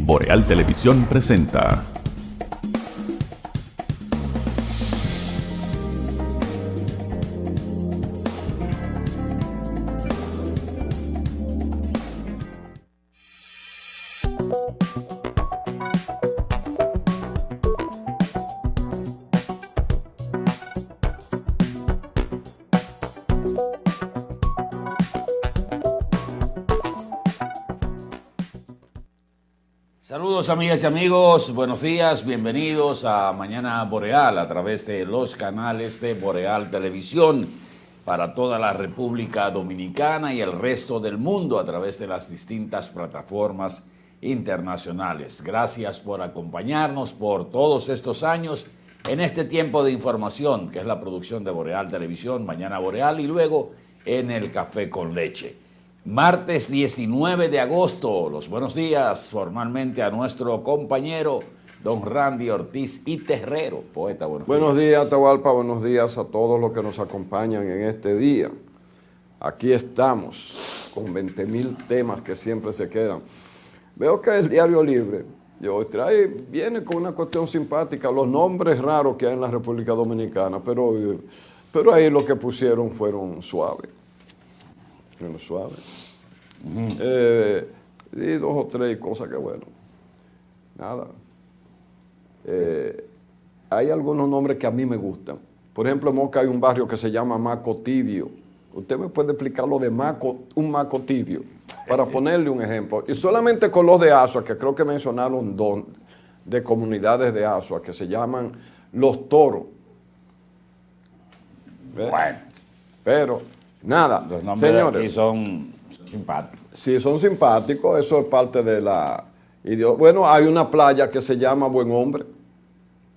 Boreal Televisión presenta Saludos amigas y amigos, buenos días, bienvenidos a Mañana Boreal a través de los canales de Boreal Televisión para toda la República Dominicana y el resto del mundo a través de las distintas plataformas internacionales. Gracias por acompañarnos por todos estos años en este tiempo de información que es la producción de Boreal Televisión, Mañana Boreal y luego en el Café con Leche. Martes 19 de agosto, los buenos días formalmente a nuestro compañero don Randy Ortiz y Terrero, poeta. Buenos días, Atahualpa, buenos días a todos los que nos acompañan en este día. Aquí estamos con 20,000 temas que siempre se quedan. Veo que el Diario Libre de hoy viene con una cuestión simpática, los nombres raros que hay en la República Dominicana, pero ahí lo que pusieron fueron suaves. Suave. Y dos o tres cosas que bueno. Nada. Hay algunos nombres que a mí me gustan. Por ejemplo, en Moca hay un barrio que se llama Maco Tibio. ¿Usted me puede explicar lo de un Maco Tibio? Para ponerle un ejemplo. Y solamente con los de Asua, que creo que mencionaron dos de comunidades de Asua, que se llaman Los Toros. Bueno. Pero nada, los nombres señores, aquí son simpáticos. Sí, son simpáticos, eso es parte de la idioma. Bueno, hay una playa que se llama Buen Hombre.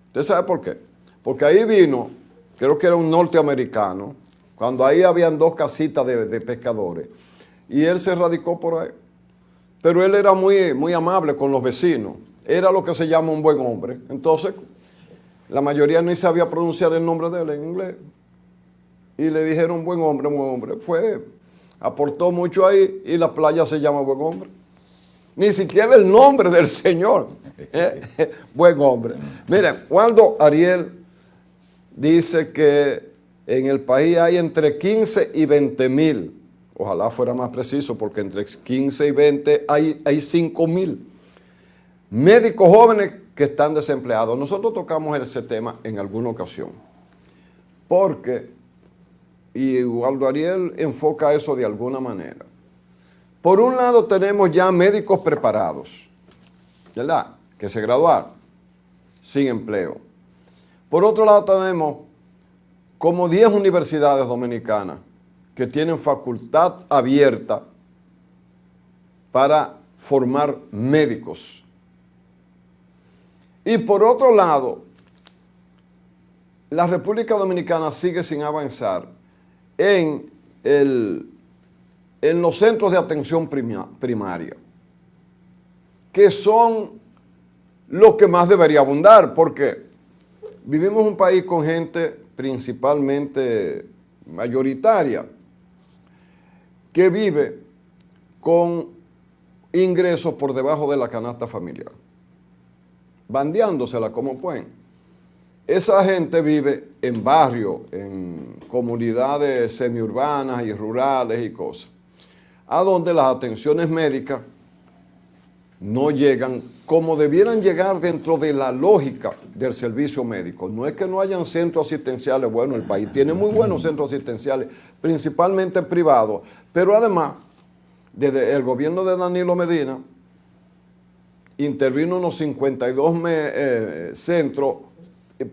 ¿Usted sabe por qué? Porque ahí vino, creo que era un norteamericano, cuando ahí habían dos casitas de pescadores, y él se radicó por ahí. Pero él era muy amable con los vecinos, era lo que se llama un buen hombre. Entonces, la mayoría ni sabía pronunciar el nombre de él en inglés. Y le dijeron buen hombre. Aportó mucho ahí y la playa se llama Buen Hombre. Ni siquiera el nombre del señor. Buen Hombre. Miren, Waldo Ariel dice que en el país hay entre 15 y 20,000. Ojalá fuera más preciso porque entre 15 y 20 hay 5,000 médicos jóvenes que están desempleados. Nosotros tocamos ese tema en alguna ocasión. Y Waldo Ariel enfoca eso de alguna manera. Por un lado tenemos ya médicos preparados, ¿verdad? Que se graduaron sin empleo. Por otro lado tenemos como 10 universidades dominicanas que tienen facultad abierta para formar médicos. Y por otro lado, la República Dominicana sigue sin avanzar en los centros de atención primaria, que son lo que más debería abundar, porque vivimos en un país con gente principalmente mayoritaria, que vive con ingresos por debajo de la canasta familiar, bandeándosela como pueden. Esa gente vive en barrios, en comunidades semiurbanas y rurales y cosas, a donde las atenciones médicas no llegan como debieran llegar dentro de la lógica del servicio médico. No es que no hayan centros asistenciales, bueno, el país tiene muy buenos centros asistenciales, principalmente privados, pero además, desde el gobierno de Danilo Medina, intervino unos 52 centros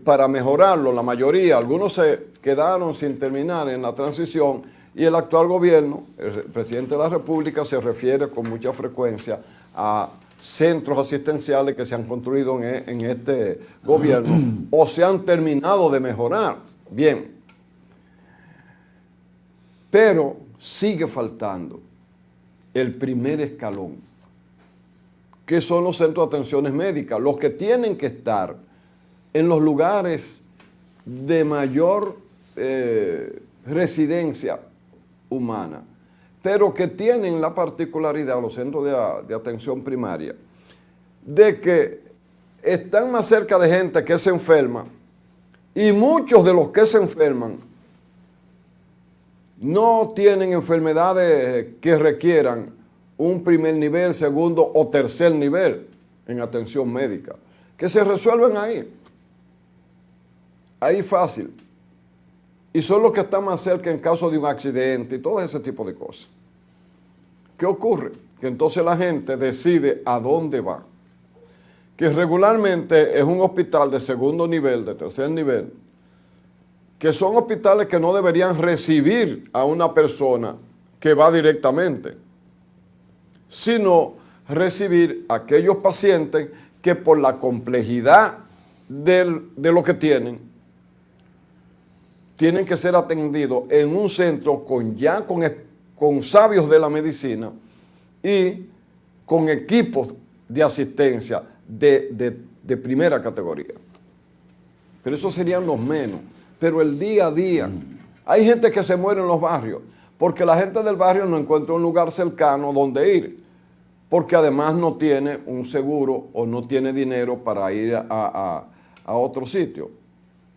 para mejorarlo, la mayoría, algunos se quedaron sin terminar en la transición y el actual gobierno, el presidente de la República, se refiere con mucha frecuencia a centros asistenciales que se han construido en este gobierno o se han terminado de mejorar. Bien, pero sigue faltando el primer escalón, que son los centros de atenciones médicas, los que tienen que estar en los lugares de mayor residencia humana, pero que tienen la particularidad, los centros de atención primaria, de que están más cerca de gente que se enferma y muchos de los que se enferman no tienen enfermedades que requieran un primer nivel, segundo o tercer nivel en atención médica, que se resuelven ahí fácil. Y son los que están más cerca en caso de un accidente y todo ese tipo de cosas. ¿Qué ocurre? Que entonces la gente decide a dónde va. Que regularmente es un hospital de segundo nivel, de tercer nivel, que son hospitales que no deberían recibir a una persona que va directamente, sino recibir a aquellos pacientes que por la complejidad de lo que tienen que ser atendidos en un centro con sabios de la medicina y con equipos de asistencia de primera categoría. Pero esos serían los menos. Pero el día a día, hay gente que se muere en los barrios, porque la gente del barrio no encuentra un lugar cercano donde ir, porque además no tiene un seguro o no tiene dinero para ir a otro sitio.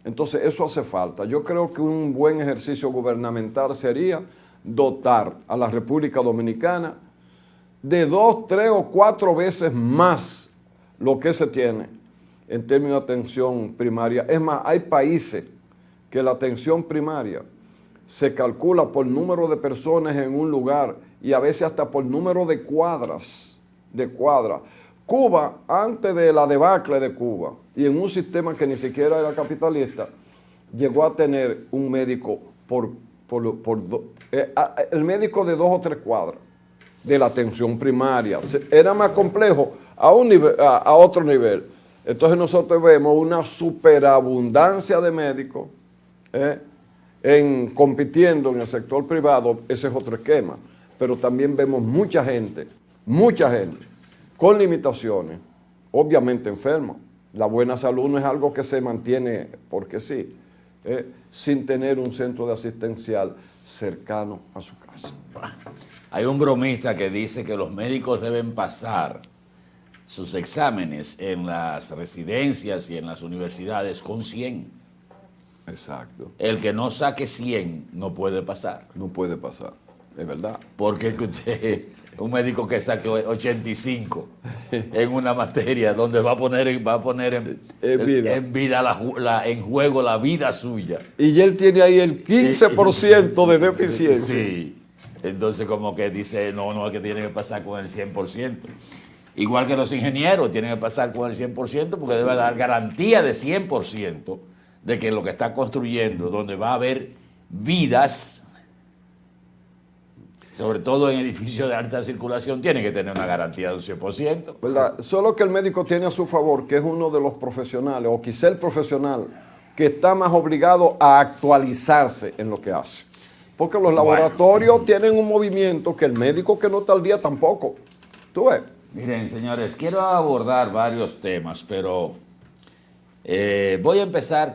Entonces eso hace falta. Yo creo que un buen ejercicio gubernamental sería dotar a la República Dominicana de 2, 3 o 4 veces más lo que se tiene en términos de atención primaria. Es más, hay países que la atención primaria se calcula por número de personas en un lugar y a veces hasta por número de cuadras. Cuba, antes de la debacle de Cuba, y en un sistema que ni siquiera era capitalista, llegó a tener un médico el médico de 2 o 3 cuadras de la atención primaria. Era más complejo a otro nivel. Entonces nosotros vemos una superabundancia de médicos compitiendo en el sector privado. Ese es otro esquema. Pero también vemos mucha gente con limitaciones, obviamente enferma. La buena salud no es algo que se mantiene porque sí, sin tener un centro de asistencial cercano a su casa. Hay un bromista que dice que los médicos deben pasar sus exámenes en las residencias y en las universidades con 100. Exacto. El que no saque 100 no puede pasar. No puede pasar, es verdad. Porque un médico que saque 85 en una materia donde va a poner en juego la vida suya. Y él tiene ahí el 15% de deficiencia. Sí. Entonces como que dice, no, es que tiene que pasar con el 100%. Igual que los ingenieros tienen que pasar con el 100% porque debe dar garantía de 100% de que lo que está construyendo, donde va a haber vidas, sobre todo en edificios de alta circulación, tiene que tener una garantía de un 100%. ¿Verdad? Solo que el médico tiene a su favor que es uno de los profesionales, o quizá el profesional, que está más obligado a actualizarse en lo que hace. Porque los laboratorios tienen un movimiento que el médico que no está al día tampoco. ¿Tú ves? Miren, señores, quiero abordar varios temas, pero voy a empezar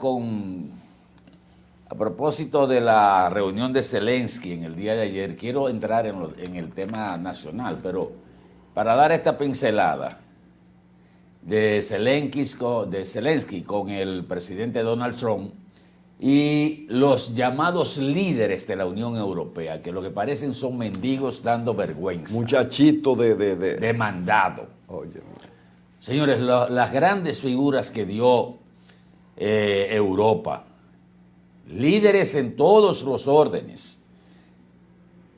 a propósito de la reunión de Zelensky en el día de ayer. Quiero entrar en el tema nacional, pero para dar esta pincelada de Zelensky con el presidente Donald Trump y los llamados líderes de la Unión Europea, que lo que parecen son mendigos dando vergüenza. Muchachito de mandado. Oye. Señores, las grandes figuras que dio Europa, líderes en todos los órdenes,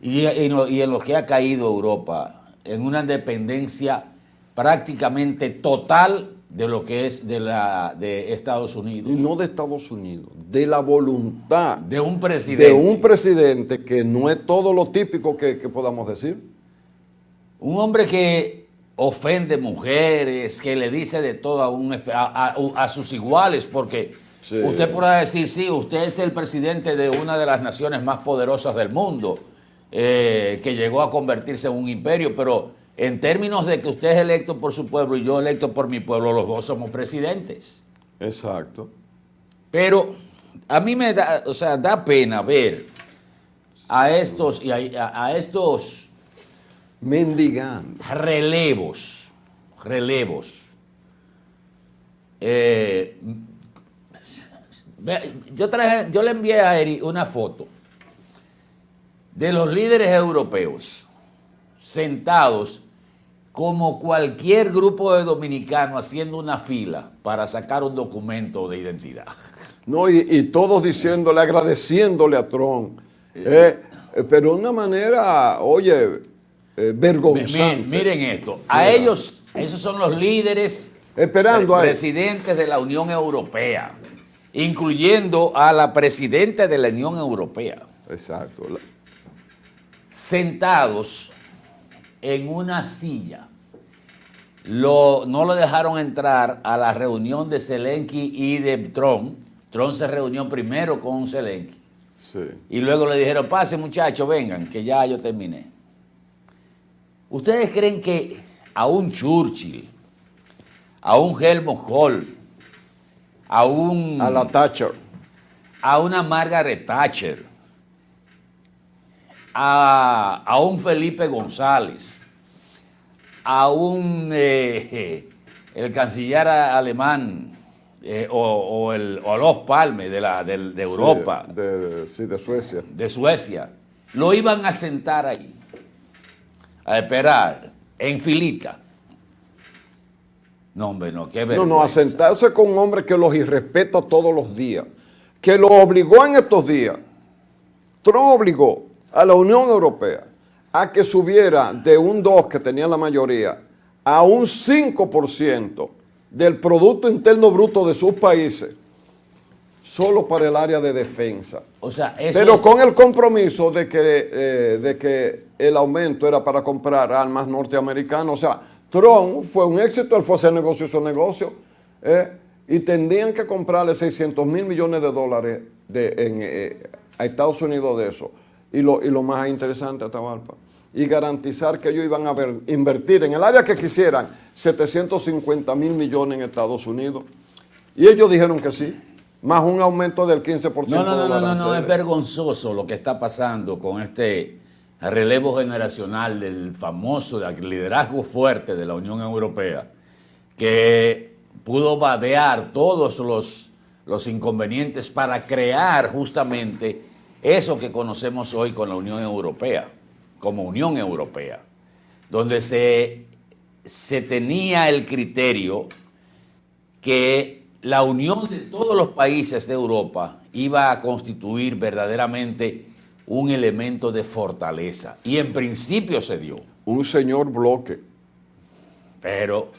y en lo que ha caído Europa, en una dependencia prácticamente total de lo que es de Estados Unidos. Y no de Estados Unidos, de la voluntad de un presidente. De un presidente que no es todo lo típico que podamos decir. Un hombre que ofende mujeres, que le dice de todo a sus iguales, porque sí, usted podrá decir, sí, usted es el presidente de una de las naciones más poderosas del mundo, que llegó a convertirse en un imperio, pero en términos de que usted es electo por su pueblo y yo electo por mi pueblo, los dos somos presidentes. Exacto. Pero a mí me da pena ver a estos mendigando relevos Yo le envié a Eri una foto de los líderes europeos sentados como cualquier grupo de dominicanos haciendo una fila para sacar un documento de identidad. No, y todos diciéndole, agradeciéndole a Trump. Pero de una manera, oye, vergonzante. Miren esto. A ellos, esos son los líderes esperando presidentes de la Unión Europea, incluyendo a la presidenta de la Unión Europea. Exacto. Sentados en una silla. No lo dejaron entrar a la reunión de Zelensky y de Trump. Trump se reunió primero con Zelensky. Sí. Y luego le dijeron, pase muchachos, vengan, que ya yo terminé. ¿Ustedes creen que a un Churchill, a un Helmut Kohl, a la Thatcher, a una Margaret Thatcher, a un Felipe González, a un el canciller alemán o los Palme de Europa, de Suecia, de Suecia, lo iban a sentar ahí, a esperar en filita? No, hombre, no, qué vergüenza. No, a sentarse con un hombre que los irrespeta todos los días, que lo obligó en estos días. Trump obligó a la Unión Europea a que subiera de un 2 que tenía la mayoría a un 5% del Producto Interno Bruto de sus países, solo para el área de defensa. O sea, pero con el compromiso de que el aumento era para comprar armas norteamericanas. O sea, Trump fue un éxito, él fue a hacer negocio, hizo negocio, y tendrían que comprarle $600 mil millones a Estados Unidos de eso. Y lo más interesante, Atahualpa, y garantizar que ellos iban a invertir en el área que quisieran $750 mil millones en Estados Unidos. Y ellos dijeron que sí, más un aumento del 15%. No, es vergonzoso lo que está pasando con este relevo generacional del famoso liderazgo fuerte de la Unión Europea, que pudo vadear todos los inconvenientes para crear justamente eso que conocemos hoy con la Unión Europea, como Unión Europea, donde se tenía el criterio que la unión de todos los países de Europa iba a constituir verdaderamente un elemento de fortaleza. Y en principio se dio. Un señor bloque. Pero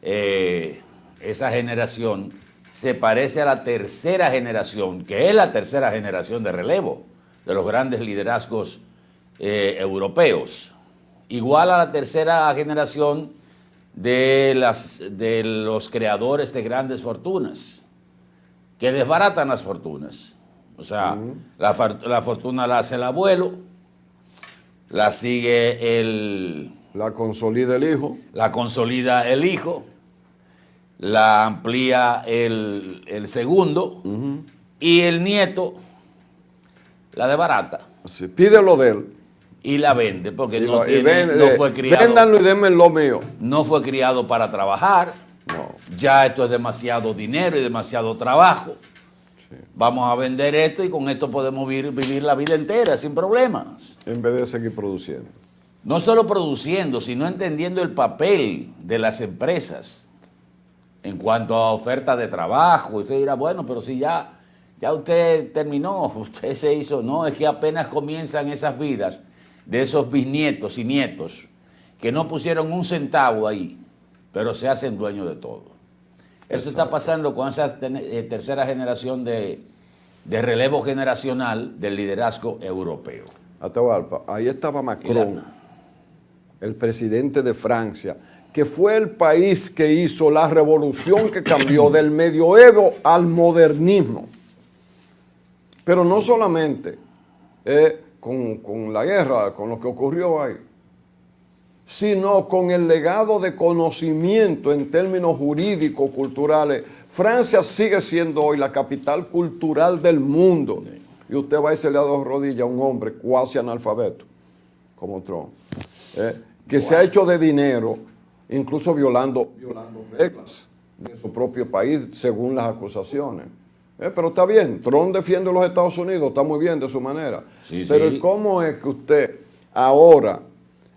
esa generación se parece a la tercera generación, que es la tercera generación de relevo de los grandes liderazgos europeos. Igual a la tercera generación de los creadores de grandes fortunas, que desbaratan las fortunas. O sea, la fortuna la hace el abuelo, la sigue la consolida el hijo. La consolida el hijo, la amplía el segundo, y el nieto la desbarata. Sí, pide lo de él. Y la vende, porque no fue criado. Véndanlo y denme lo mío. No fue criado para trabajar. No. Ya esto es demasiado dinero y demasiado trabajo. Sí. Vamos a vender esto y con esto podemos vivir la vida entera sin problemas. En vez de seguir produciendo. No solo produciendo, sino entendiendo el papel de las empresas en cuanto a oferta de trabajo. Usted dirá, bueno, pero si ya usted terminó, usted se hizo. No, es que apenas comienzan esas vidas de esos bisnietos y nietos que no pusieron un centavo ahí, pero se hacen dueños de todo. Eso está pasando con esa tercera generación de relevo generacional del liderazgo europeo. Atahualpa, ahí estaba Macron, el presidente de Francia, que fue el país que hizo la revolución que cambió del medioevo al modernismo. Pero no solamente con la guerra, con lo que ocurrió ahí, sino con el legado de conocimiento en términos jurídicos, culturales. Francia sigue siendo hoy la capital cultural del mundo. Y usted va a irse a dos rodillas a un hombre cuasi analfabeto, como Trump, que se ha hecho de dinero, incluso violando reglas. de su propio país, según las acusaciones. Pero está bien, Trump defiende a los Estados Unidos, está muy bien de su manera. Sí, pero sí. ¿cómo es que usted ahora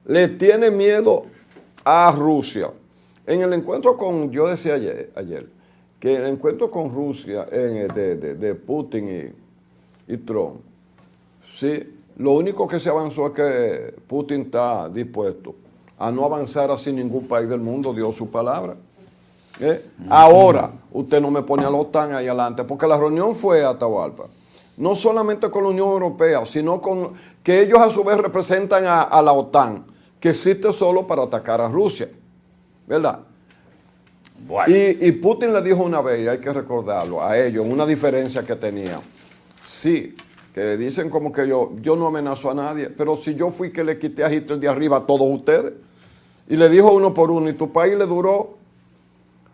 le tiene miedo a Rusia? En el encuentro con, yo decía ayer que el encuentro con Rusia de Putin y Trump, sí, lo único que se avanzó es que Putin está dispuesto a no avanzar así ningún país del mundo, dio su palabra. Ahora, usted no me pone a la OTAN ahí adelante, porque la reunión fue a Atahualpa, no solamente con la Unión Europea, sino con que ellos a su vez representan a la OTAN, que existe solo para atacar a Rusia, ¿verdad? Bueno. Y Putin le dijo una vez, y hay que recordarlo, a ellos, una diferencia que tenía. Sí, que dicen como que yo no amenazo a nadie, pero si yo fui que le quité a Hitler de arriba a todos ustedes, y le dijo uno por uno, y tu país le duró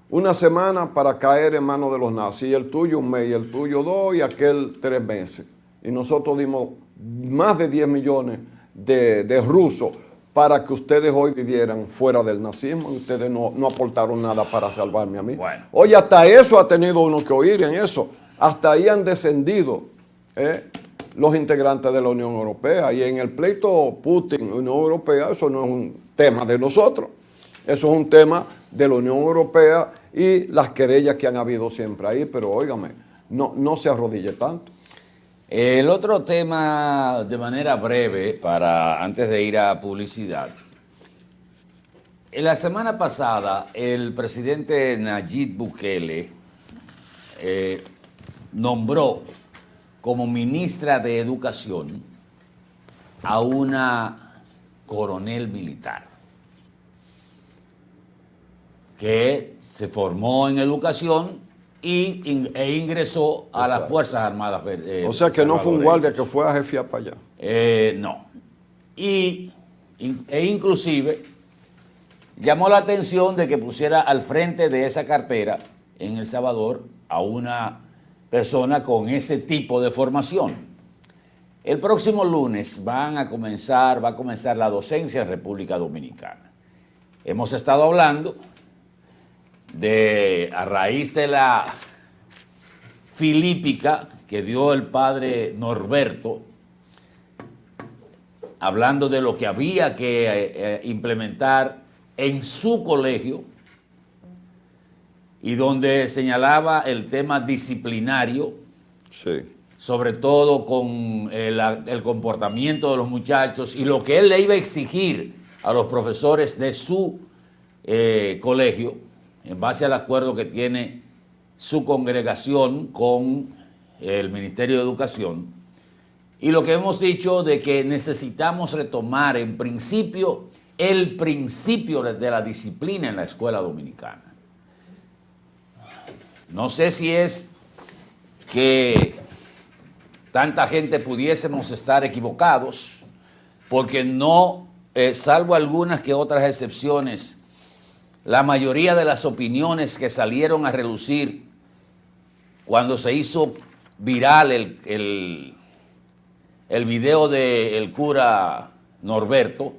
una semana para caer en manos de los nazis, y el tuyo un mes, y el tuyo 2, y aquel 3 meses. Y nosotros dimos más de 10 millones de rusos para que ustedes hoy vivieran fuera del nazismo, y ustedes no aportaron nada para salvarme a mí. Bueno. Oye, hasta eso ha tenido uno que oír en eso. Hasta ahí han descendido los integrantes de la Unión Europea. Y en el pleito Putin-Unión Europea, eso no es un tema de nosotros. Eso es un tema de la Unión Europea y las querellas que han habido siempre ahí. Pero óigame, no se arrodille tanto. El otro tema, de manera breve, antes de ir a publicidad. En la semana pasada, el presidente Nayib Bukele nombró como ministra de Educación a una coronel militar que se formó en educación e ingresó a las Fuerzas Armadas. O sea que no fue un guardia que fue a jefiar para allá. No. E inclusive llamó la atención de que pusiera al frente de esa cartera en El Salvador a una persona con ese tipo de formación. El próximo lunes va a comenzar la docencia en República Dominicana. Hemos estado hablando a raíz de la filípica que dio el padre Norberto, hablando de lo que había que implementar en su colegio, y donde señalaba el tema disciplinario, Sí. sobre todo con el comportamiento de los muchachos y lo que él le iba a exigir a los profesores de su colegio, en base al acuerdo que tiene su congregación con el Ministerio de Educación. Y lo que hemos dicho de que necesitamos retomar en principio el principio de la disciplina en la escuela dominicana. No sé si es que tanta gente pudiésemos estar equivocados, porque no, salvo algunas que otras excepciones, la mayoría de las opiniones que salieron a relucir cuando se hizo viral el video del cura Norberto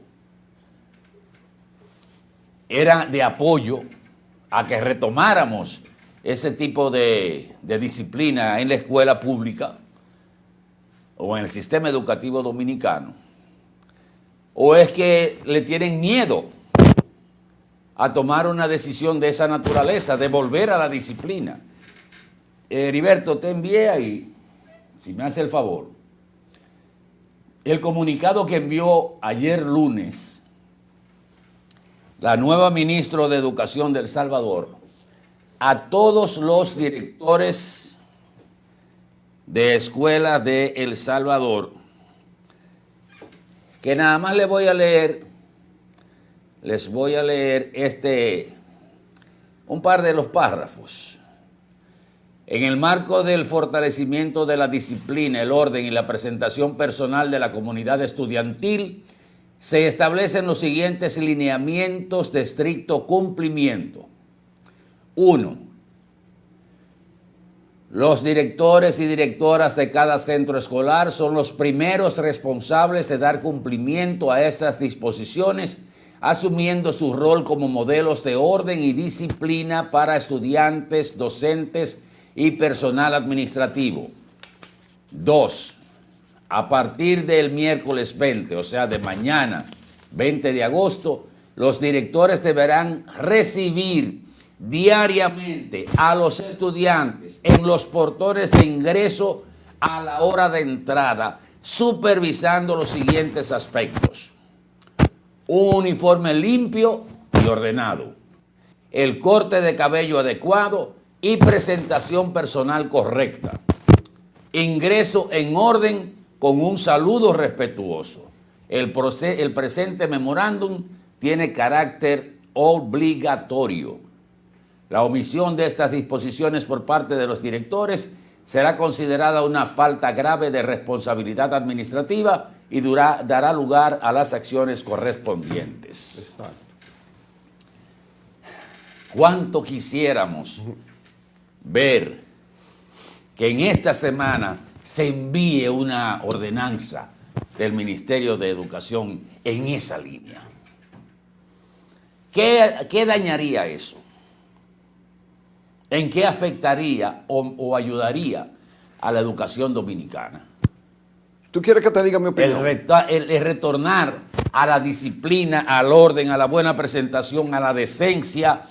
era de apoyo a que retomáramos ese tipo de disciplina en la escuela pública o en el sistema educativo dominicano. ¿O es que le tienen miedo a tomar una decisión de esa naturaleza, de volver a la disciplina? Heriberto, te envié ahí, si me hace el favor, el comunicado que envió ayer lunes la nueva ministra de Educación de El Salvador a todos los directores de escuelas de El Salvador, que nada más les voy a leer un par de los párrafos. En el marco del fortalecimiento de la disciplina, el orden y la presentación personal de la comunidad estudiantil, se establecen los siguientes lineamientos de estricto cumplimiento. 1. Los directores y directoras de cada centro escolar son los primeros responsables de dar cumplimiento a estas disposiciones asumiendo su rol como modelos de orden y disciplina para estudiantes, docentes y personal administrativo. 2. A partir del miércoles 20, o sea, de mañana, 20 de agosto, los directores deberán recibir diariamente a los estudiantes en los portones de ingreso a la hora de entrada, supervisando los siguientes aspectos: un uniforme limpio y ordenado, el corte de cabello adecuado y presentación personal correcta, ingreso en orden con un saludo respetuoso. El presente memorándum tiene carácter obligatorio. La omisión de estas disposiciones por parte de los directores será considerada una falta grave de responsabilidad administrativa y dará lugar a las acciones correspondientes. Exacto. ¿Cuánto quisiéramos ver que en esta semana se envíe una ordenanza del Ministerio de Educación en esa línea? ¿Qué dañaría eso? ¿En qué afectaría o ayudaría a la educación dominicana? ¿Tú quieres que te diga mi opinión? El retornar a la disciplina, al orden, a la buena presentación, a la decencia,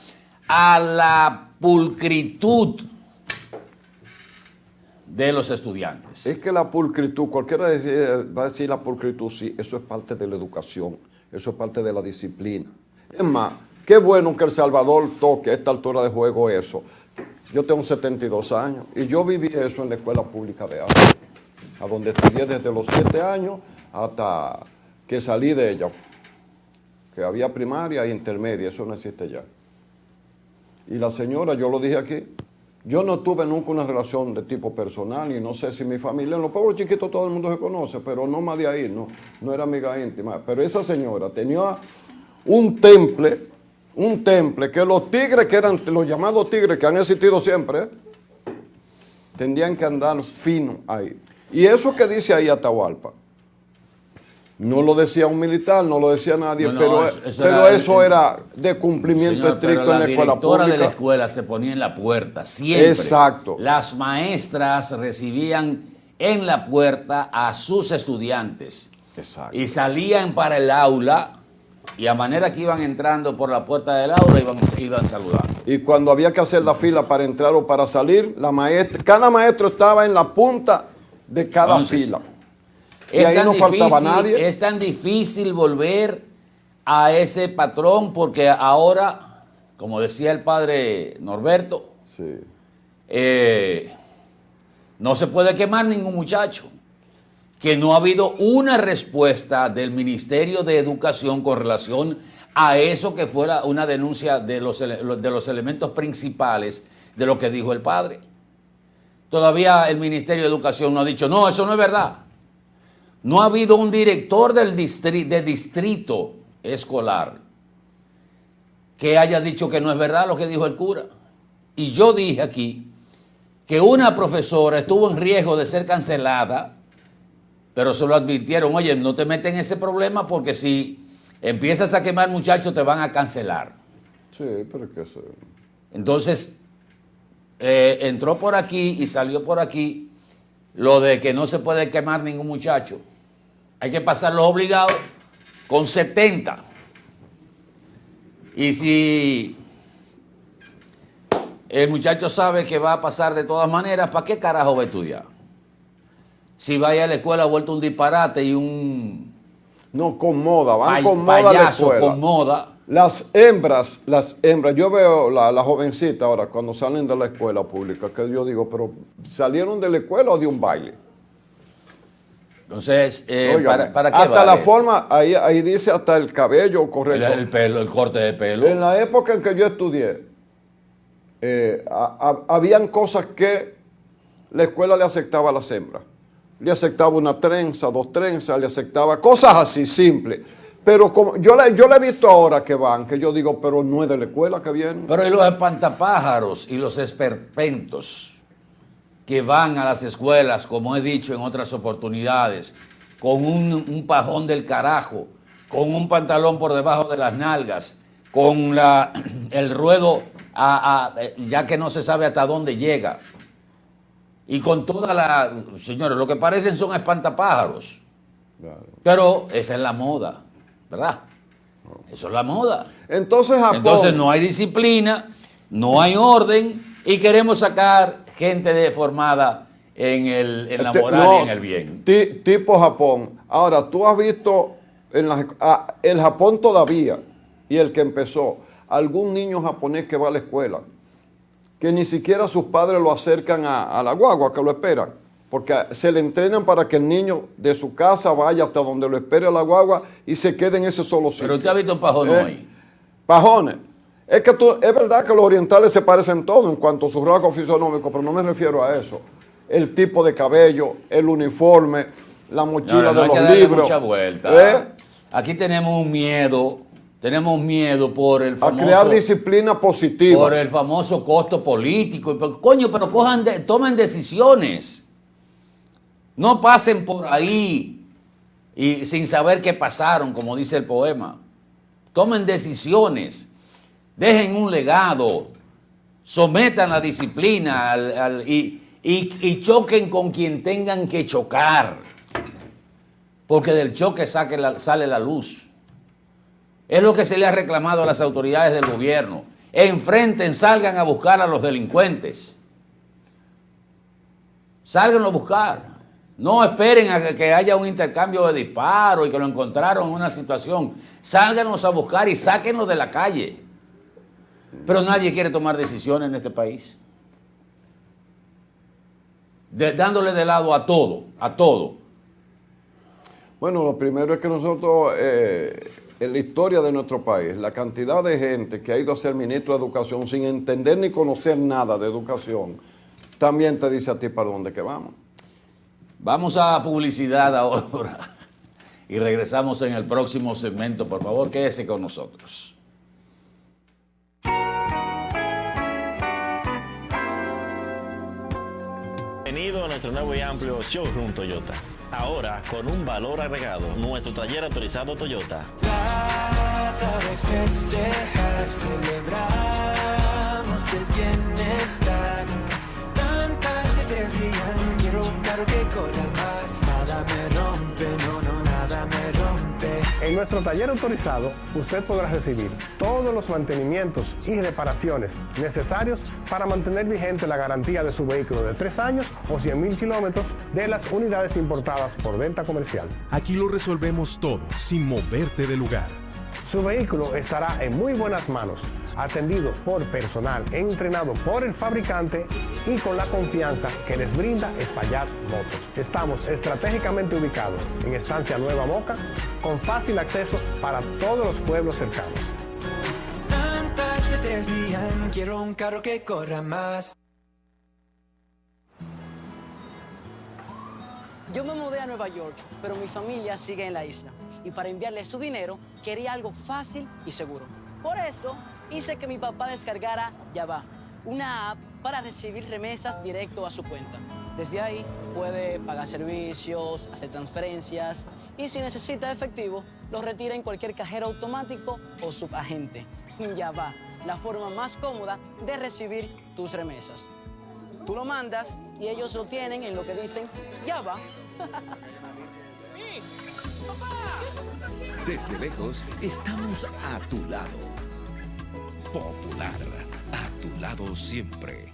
a la pulcritud de los estudiantes. Es que la pulcritud, cualquiera va a decir la pulcritud, sí, eso es parte de la educación, eso es parte de la disciplina. Es más, qué bueno que El Salvador toque a esta altura de juego eso. Yo tengo 72 años y yo viví eso en la escuela pública de arte, a donde estudié desde los 7 años hasta que salí de ella, que había primaria e intermedia, eso no existe ya. Y la señora, yo lo dije aquí, yo no tuve nunca una relación de tipo personal y no sé si mi familia, en los pueblos chiquitos todo el mundo se conoce, pero no más de ahí, no era amiga íntima. Pero esa señora tenía un temple que los tigres, que eran los llamados tigres que han existido siempre, tendrían que andar fino ahí. Y eso que dice ahí Atahualpa, no lo decía un militar, no lo decía nadie, pero eso era de cumplimiento señor, estricto en la escuela directora pública. de la escuela se ponía en la puerta, siempre. Exacto. Las maestras recibían en la puerta a sus estudiantes. Exacto. Y salían para el aula, y a manera que iban entrando por la puerta del aula, iban saludando. Y cuando había que hacer la fila para entrar o para salir, cada maestro estaba en la punta de cada fila. Y ahí no faltaba nadie. Es tan difícil volver a ese patrón porque ahora, como decía el padre Norberto, Sí. No se puede quemar ningún muchacho. Que no ha habido una respuesta del Ministerio de Educación con relación a eso que fuera una denuncia de los elementos principales de lo que dijo el padre. Todavía el Ministerio de Educación no ha dicho, no, eso no es verdad. No ha habido un director del distrito escolar que haya dicho que no es verdad lo que dijo el cura. Y yo dije aquí que una profesora estuvo en riesgo de ser cancelada, pero se lo advirtieron, oye, no te metes en ese problema porque si empiezas a quemar muchachos te van a cancelar. Sí, pero que eso... Entonces, entró por aquí y salió por aquí lo de que no se puede quemar ningún muchacho. Hay que pasarlos obligados con 70. Y si el muchacho sabe que va a pasar de todas maneras, ¿para qué carajo va a estudiar? Si vaya a la escuela ha vuelto un disparate y un... No, con moda, van con moda a la payaso escuela. con moda. Las hembras, yo veo la jovencita ahora cuando salen de la escuela pública, que yo digo, pero ¿salieron de la escuela o de un baile? Entonces, Óigame, ¿para qué hasta vale? la forma, ahí dice hasta el cabello, correcto. El pelo, el corte de pelo. En la época en que yo estudié, habían cosas que la escuela le aceptaba a las hembras. Le aceptaba una trenza, 2 trenzas, le aceptaba cosas así, simples. Pero como yo le he visto ahora que van, que yo digo, pero no es de la escuela que vienen. Pero y los espantapájaros y los esperpentos que van a las escuelas, como he dicho en otras oportunidades, con un pajón del carajo, con un pantalón por debajo de las nalgas, con el ruedo ya que no se sabe hasta dónde llega. Y con señores, lo que parecen son espantapájaros. Claro. Pero esa es la moda, ¿verdad? Eso es la moda. Entonces, Japón, Entonces no hay disciplina, no hay orden y queremos sacar gente formada en la moral y en el bien. Tipo Japón. Ahora, tú has visto el Japón todavía, y el que empezó, algún niño japonés que va a la escuela, que ni siquiera sus padres lo acercan a la guagua, que lo esperan, porque se le entrenan para que el niño de su casa vaya hasta donde lo espere la guagua y se quede en ese solo sitio. Pero usted ha visto pajones ahí. Pajones. Es verdad que los orientales se parecen todo en cuanto a sus rasgos fisionómicos, pero no me refiero a eso. El tipo de cabello, el uniforme, la mochila No de hay que los darle libros. mucha vuelta. Aquí tenemos miedo por el famoso... A crear disciplina positiva. Por el famoso costo político. Pero tomen decisiones. No pasen por ahí y sin saber qué pasaron, como dice el poema. Tomen decisiones. Dejen un legado. Sometan la disciplina y choquen con quien tengan que chocar. Porque del choque sale la luz. Es lo que se le ha reclamado a las autoridades del gobierno. Enfrenten, salgan a buscar a los delincuentes. Salgan a buscar. No esperen a que haya un intercambio de disparos y que lo encontraron en una situación. Sálganos a buscar y sáquenlos de la calle. Pero nadie quiere tomar decisiones en este país. Dándole de lado a todo. Bueno, lo primero es que nosotros, en la historia de nuestro país, la cantidad de gente que ha ido a ser ministro de Educación sin entender ni conocer nada de educación, también te dice a ti para dónde que vamos. Vamos a publicidad ahora y regresamos en el próximo segmento. Por favor, quédese con nosotros. Bienvenido a nuestro nuevo y amplio showroom Toyota. Ahora con un valor agregado, nuestro taller autorizado Toyota. Trata de festejar, celebramos el bienestar. Tantas estrellas brillan, quiero un carro que corra más. Nada me rompe, no, nada me rompe. En nuestro taller autorizado, usted podrá recibir todos los mantenimientos y reparaciones necesarios para mantener vigente la garantía de su vehículo de 3 años o 100,000 kilómetros de las unidades importadas por venta comercial. Aquí lo resolvemos todo, sin moverte de lugar. Su vehículo estará en muy buenas manos, atendido por personal entrenado por el fabricante y con la confianza que les brinda Espaillat Motos. Estamos estratégicamente ubicados en Estancia Nueva Moca, con fácil acceso para todos los pueblos cercanos. Tantas estrellas brillan, quiero un carro que corra más. Yo me mudé a Nueva York, pero mi familia sigue en la isla. Y para enviarle su dinero, quería algo fácil y seguro. Por eso, hice que mi papá descargara Yava, una app para recibir remesas directo a su cuenta. Desde ahí, puede pagar servicios, hacer transferencias y si necesita efectivo, lo retira en cualquier cajero automático o subagente. Yava, la forma más cómoda de recibir tus remesas. Tú lo mandas y ellos lo tienen en lo que dicen Yava. Desde lejos, estamos a tu lado. Popular, a tu lado siempre.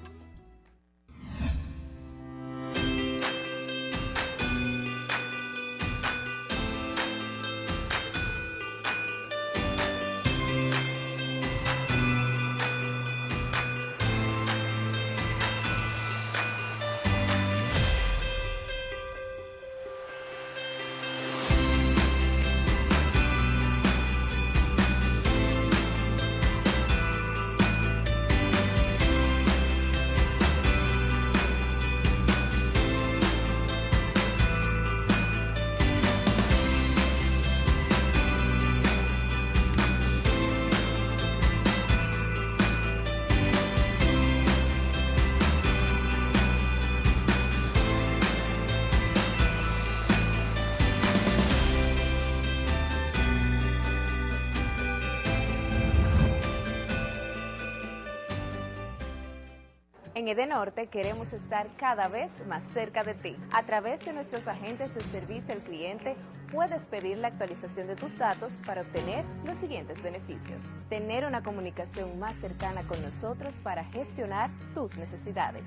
En Edenorte queremos estar cada vez más cerca de ti. A través de nuestros agentes de servicio al cliente, puedes pedir la actualización de tus datos para obtener los siguientes beneficios. Tener una comunicación más cercana con nosotros para gestionar tus necesidades.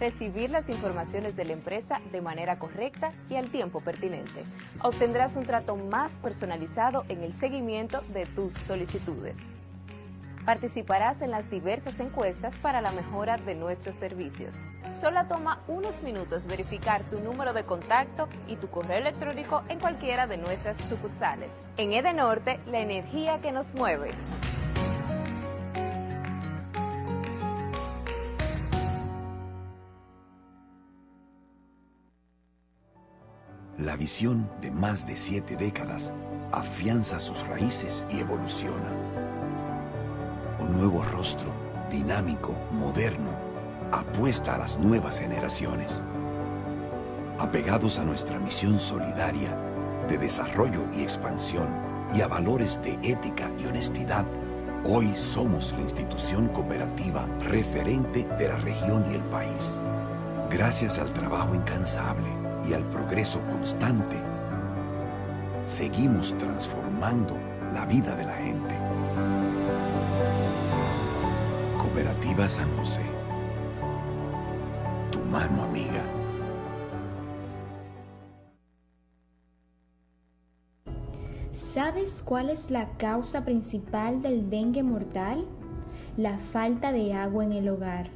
Recibir las informaciones de la empresa de manera correcta y al tiempo pertinente. Obtendrás un trato más personalizado en el seguimiento de tus solicitudes. Participarás en las diversas encuestas para la mejora de nuestros servicios. Solo toma unos minutos verificar tu número de contacto y tu correo electrónico en cualquiera de nuestras sucursales. En Edenorte, la energía que nos mueve. La visión de más de 7 décadas afianza sus raíces y evoluciona. Un nuevo rostro, dinámico, moderno, apuesta a las nuevas generaciones. Apegados a nuestra misión solidaria de desarrollo y expansión y a valores de ética y honestidad, hoy somos la institución cooperativa referente de la región y el país. Gracias al trabajo incansable y al progreso constante, seguimos transformando la vida de la gente. Cooperativa San José, tu mano amiga. ¿Sabes cuál es la causa principal del dengue mortal? La falta de agua en el hogar.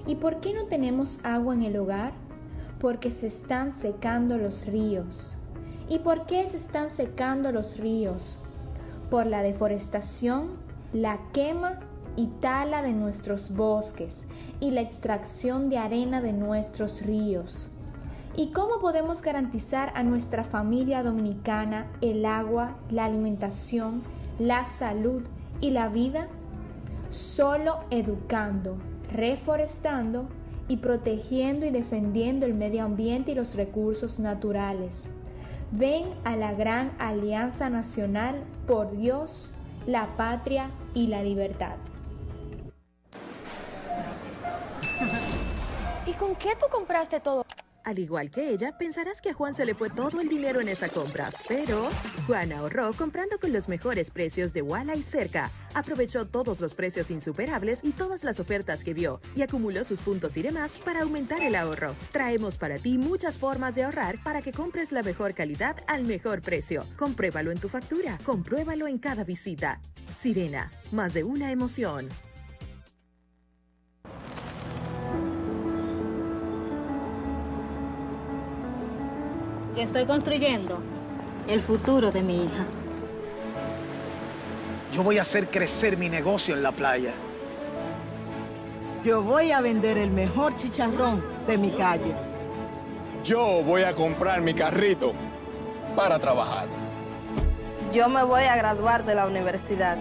¿Y por qué no tenemos agua en el hogar? Porque se están secando los ríos. ¿Y por qué se están secando los ríos? Por la deforestación, la quema y tala de nuestros bosques y la extracción de arena de nuestros ríos. ¿Y cómo podemos garantizar a nuestra familia dominicana el agua, la alimentación, la salud y la vida? Solo educando, reforestando y protegiendo y defendiendo el medio ambiente y los recursos naturales. Ven a la gran Alianza Nacional por Dios, la Patria y la Libertad. ¿Y con qué tú compraste todo? Al igual que ella, pensarás que a Juan se le fue todo el dinero en esa compra, pero Juan ahorró comprando con los mejores precios de Walla y Cerca. Aprovechó todos los precios insuperables y todas las ofertas que vio y acumuló sus puntos y demás para aumentar el ahorro. Traemos para ti muchas formas de ahorrar para que compres la mejor calidad al mejor precio. Compruébalo en tu factura, compruébalo en cada visita. Sirena, más de una emoción. Que estoy construyendo el futuro de mi hija. Yo voy a hacer crecer mi negocio en la playa. Yo voy a vender el mejor chicharrón de mi calle. Yo voy a comprar mi carrito para trabajar. Yo me voy a graduar de la universidad.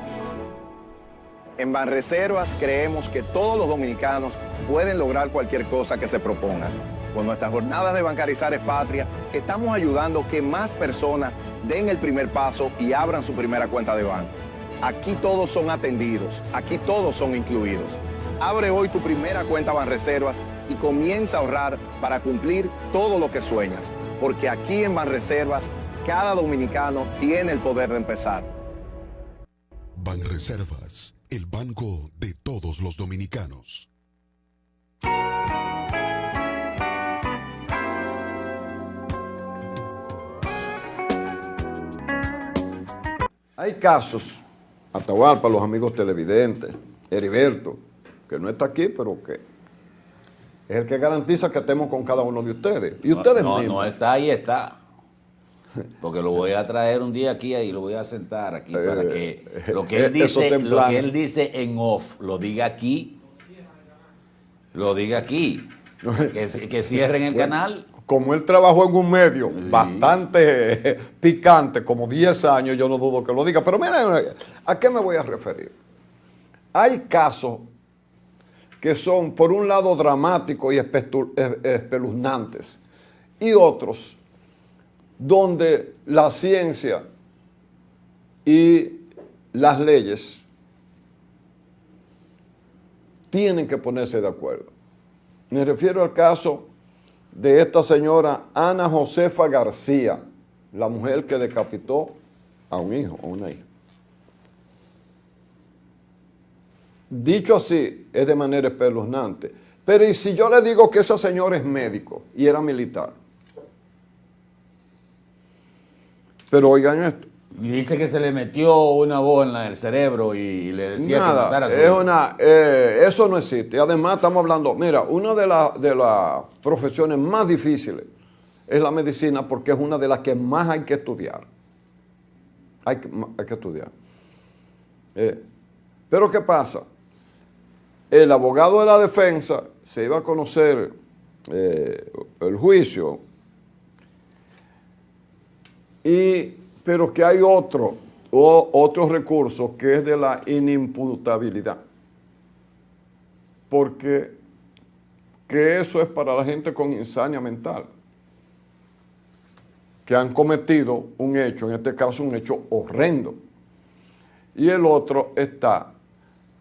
En Banreservas creemos que todos los dominicanos pueden lograr cualquier cosa que se propongan. Con nuestras jornadas de Bancarizar es Patria, estamos ayudando que más personas den el primer paso y abran su primera cuenta de banco. Aquí todos son atendidos, aquí todos son incluidos. Abre hoy tu primera cuenta Banreservas y comienza a ahorrar para cumplir todo lo que sueñas. Porque aquí en Banreservas, cada dominicano tiene el poder de empezar. Banreservas, el banco de todos los dominicanos. Hay casos, Atahualpa, los amigos televidentes, Heriberto, que no está aquí, pero que es el que garantiza que estemos con cada uno de ustedes. Y ustedes mismos. No está ahí, está. Porque lo voy a traer un día aquí y lo voy a sentar aquí para que lo que él dice en off lo diga aquí. Lo diga aquí. Que cierren el canal. Como él trabajó en un medio bastante picante, como 10 años, yo no dudo que lo diga. Pero miren, ¿a qué me voy a referir? Hay casos que son, por un lado, dramáticos y espeluznantes, y otros donde la ciencia y las leyes tienen que ponerse de acuerdo. Me refiero al caso de esta señora Ana Josefa García, la mujer que decapitó a un hijo, a una hija. Dicho así, es de manera espeluznante. Pero ¿y si yo le digo que esa señora es médico y era militar? Pero oigan esto. Y dice que se le metió una voz en el cerebro y le decía que matara a su hijo. Eso no existe. Además estamos hablando, mira, una de las profesiones más difíciles es la medicina porque es una de las que más hay que estudiar. Hay que estudiar. Pero ¿qué pasa? El abogado de la defensa se iba a conocer el juicio, pero que hay otro recurso que es de la inimputabilidad. Porque que eso es para la gente con insania mental, que han cometido un hecho, en este caso un hecho horrendo. Y el otro está,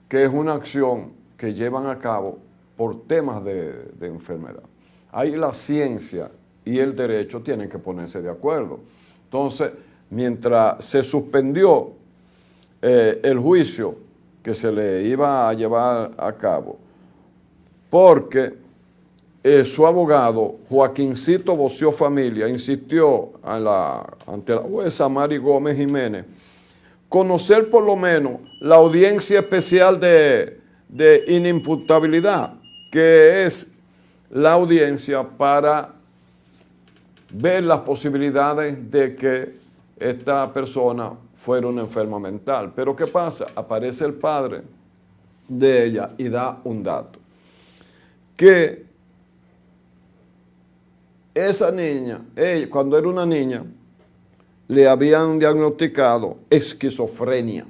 que es una acción que llevan a cabo por temas de enfermedad. Ahí la ciencia y el derecho tienen que ponerse de acuerdo. Entonces, mientras se suspendió el juicio que se le iba a llevar a cabo, porque su abogado, Joaquincito Boció Familia, insistió ante la jueza Mari Gómez Jiménez conocer por lo menos la audiencia especial de inimputabilidad, que es la audiencia para ver las posibilidades de que esta persona fuera una enferma mental. Pero ¿qué pasa? Aparece el padre de ella y da un dato, que esa niña, ella, cuando era una niña, le habían diagnosticado esquizofrenia.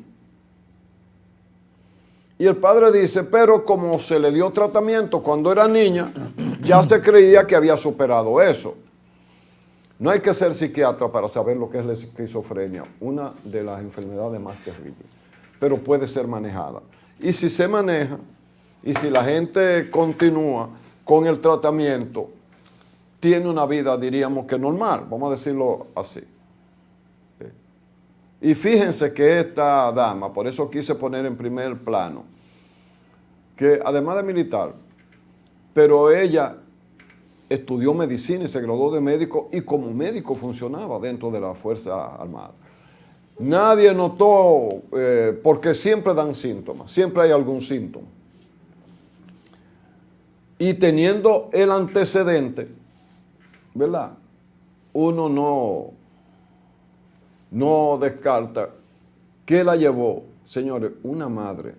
Y el padre dice, pero como se le dio tratamiento cuando era niña, ya se creía que había superado eso. No hay que ser psiquiatra para saber lo que es la esquizofrenia, una de las enfermedades más terribles, pero puede ser manejada. Y si se maneja, y si la gente continúa con el tratamiento, tiene una vida, diríamos que normal, vamos a decirlo así. Y fíjense que esta dama, por eso quise poner en primer plano, que además de militar, pero ella estudió medicina y se graduó de médico y como médico funcionaba dentro de la Fuerza Armada. Nadie notó, porque siempre dan síntomas, siempre hay algún síntoma. Y teniendo el antecedente, ¿verdad? Uno no descarta que la llevó, señores, una madre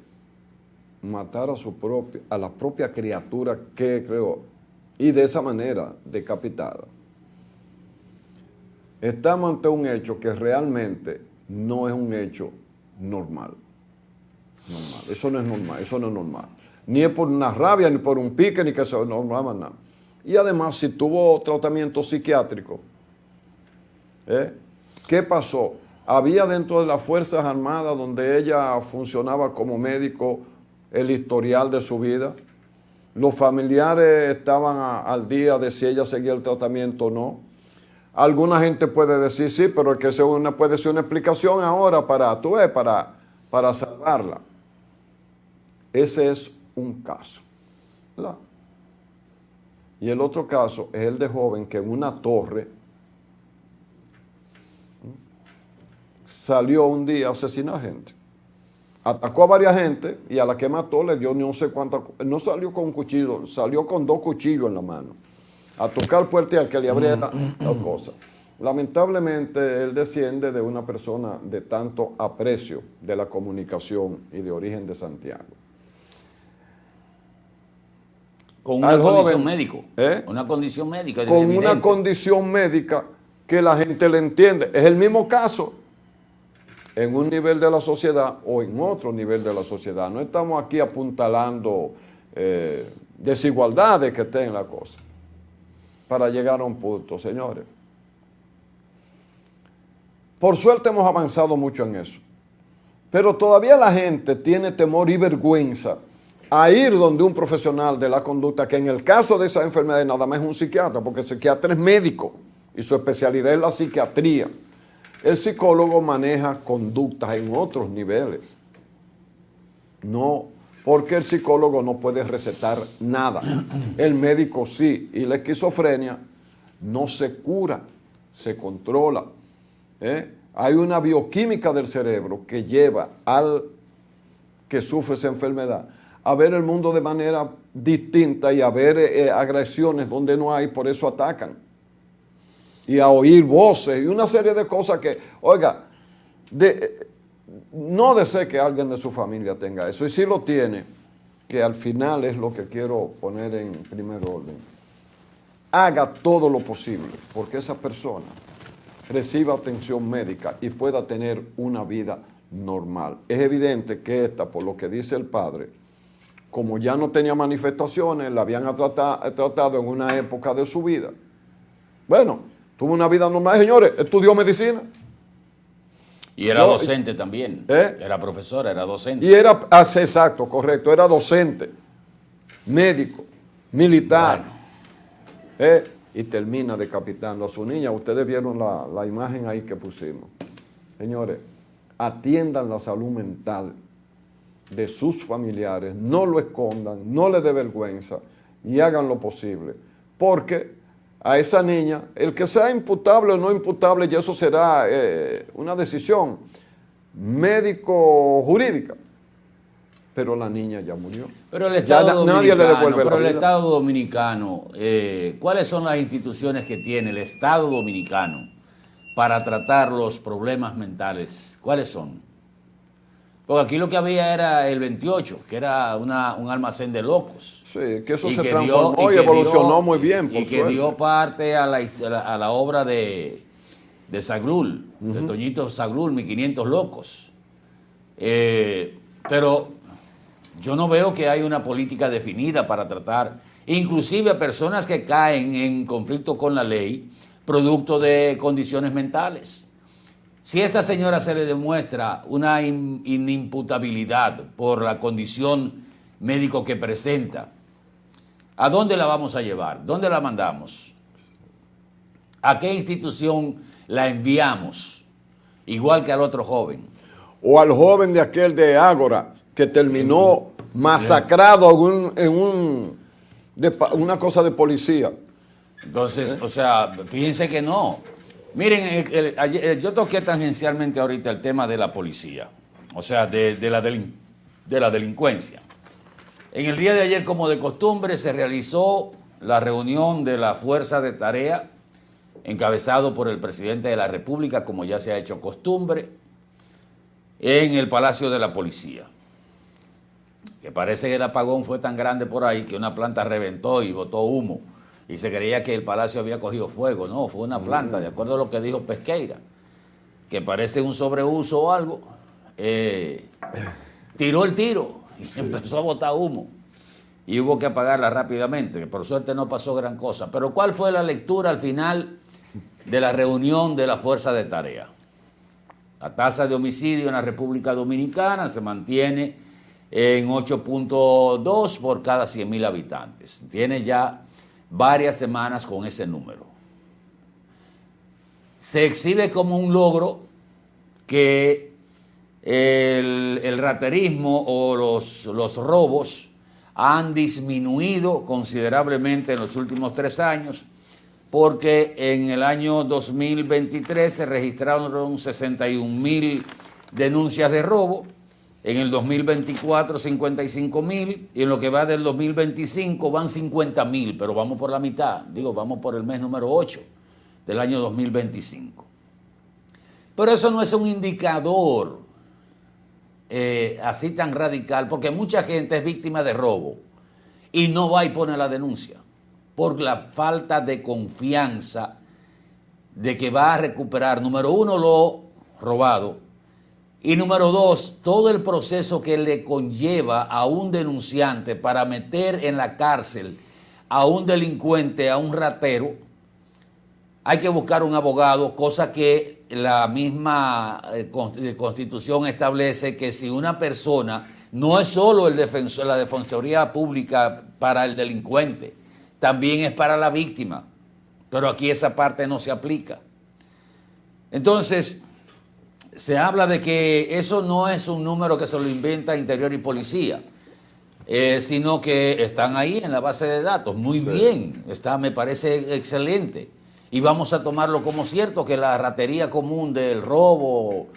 matar a la propia criatura que creó y de esa manera decapitada. Estamos ante un hecho que realmente no es un hecho normal. Eso no es normal, eso no es normal. Ni es por una rabia, ni por un pique, ni que se normaba nada. Y además, si tuvo tratamiento psiquiátrico, ¿qué pasó? Había dentro de las Fuerzas Armadas, donde ella funcionaba como médico, el historial de su vida. Los familiares estaban al día de si ella seguía el tratamiento o no. Alguna gente puede decir sí, pero es que puede ser una explicación ahora para salvarla. Ese es un caso, ¿verdad? Y el otro caso es el de joven que en una torre salió un día a asesinar gente. Atacó a varias gente y a la que mató le dio no sé cuántas. No salió con un cuchillo, salió con 2 cuchillos en la mano. A tocar puerta y al que le abriera las cosas. Lamentablemente él desciende de una persona de tanto aprecio de la comunicación y de origen de Santiago. Con una condición médica. Una condición médica. Con una condición médica que la gente le entiende. Es el mismo caso en un nivel de la sociedad o en otro nivel de la sociedad. No estamos aquí apuntalando desigualdades que estén en la cosa para llegar a un punto, señores. Por suerte hemos avanzado mucho en eso, pero todavía la gente tiene temor y vergüenza a ir donde un profesional de la conducta, que en el caso de esa enfermedad nada más es un psiquiatra, porque el psiquiatra es médico y su especialidad es la psiquiatría. El psicólogo maneja conductas en otros niveles. No, porque el psicólogo no puede recetar nada. El médico sí, y la esquizofrenia no se cura, se controla. Hay una bioquímica del cerebro que lleva al que sufre esa enfermedad a ver el mundo de manera distinta y a ver agresiones donde no hay, por eso atacan. Y a oír voces y una serie de cosas que, oiga, no desee que alguien de su familia tenga eso. Y si lo tiene, que al final es lo que quiero poner en primer orden, haga todo lo posible porque esa persona reciba atención médica y pueda tener una vida normal. Es evidente que esta, por lo que dice el padre, como ya no tenía manifestaciones, la habían tratado en una época de su vida. Bueno, tuvo una vida normal, señores, estudió medicina. Y era docente también. Era profesora, era docente. Y era, exacto, correcto, era docente, médico, militar. Bueno. Y termina decapitando a su niña. Ustedes vieron la imagen ahí que pusimos. Señores, atiendan la salud mental de sus familiares, no lo escondan, no le dé vergüenza y hagan lo posible. Porque a esa niña, el que sea imputable o no imputable, y eso será una decisión médico-jurídica. Pero la niña ya murió. Pero el Estado nadie le devuelve la vida. El Estado Dominicano, ¿cuáles son las instituciones que tiene el Estado Dominicano para tratar los problemas mentales? ¿Cuáles son? Porque aquí lo que había era el 28, que era un almacén de locos. Sí, que eso se transformó y evolucionó muy bien, por suerte. Y que dio parte a la obra de Zaglul, de Toñito Zaglul, 1500 locos. Pero yo no veo que hay una política definida para tratar, inclusive a personas que caen en conflicto con la ley, producto de condiciones mentales. Si a esta señora se le demuestra una inimputabilidad por la condición médico que presenta, ¿a dónde la vamos a llevar? ¿Dónde la mandamos? ¿A qué institución la enviamos? Igual que al otro joven. O al joven de aquel de Ágora, que terminó masacrado en una cosa de policía. Entonces, o sea, fíjense que no. Miren, yo toqué tangencialmente ahorita el tema de la policía, o sea, de la delincuencia. En el día de ayer, como de costumbre, se realizó la reunión de la Fuerza de Tarea, encabezado por el presidente de la República, como ya se ha hecho costumbre, en el Palacio de la Policía. Que parece que el apagón fue tan grande por ahí que una planta reventó y botó humo. Y se creía que el palacio había cogido fuego. No, fue una planta, de acuerdo a lo que dijo Pesqueira, que parece un sobreuso o algo. Tiró el tiro y empezó a botar humo. Y hubo que apagarla rápidamente, que por suerte no pasó gran cosa. Pero ¿cuál fue la lectura al final de la reunión de la Fuerza de Tarea? La tasa de homicidio en la República Dominicana se mantiene en 8.2 por cada 100.000 habitantes. Tiene ya varias semanas con ese número. Se exhibe como un logro que el raterismo o los robos han disminuido considerablemente en los últimos 3 años, porque en el año 2023 se registraron 61.000 denuncias de robo, en el 2024 55.000 y en lo que va del 2025 van 50.000, pero vamos por la mitad, vamos por el mes número 8 del año 2025. Pero eso no es un indicador así tan radical, porque mucha gente es víctima de robo y no va y pone la denuncia por la falta de confianza de que va a recuperar, número 1, lo robado, y número 2, todo el proceso que le conlleva a un denunciante para meter en la cárcel a un delincuente, a un ratero. Hay que buscar un abogado, cosa que la misma Constitución establece que si una persona no es solo la defensoría pública para el delincuente, también es para la víctima, pero aquí esa parte no se aplica. Entonces, se habla de que eso no es un número que se lo inventa Interior y Policía, sino que están ahí en la base de datos. Muy bien, me parece excelente. Y vamos a tomarlo como cierto que la ratería común del robo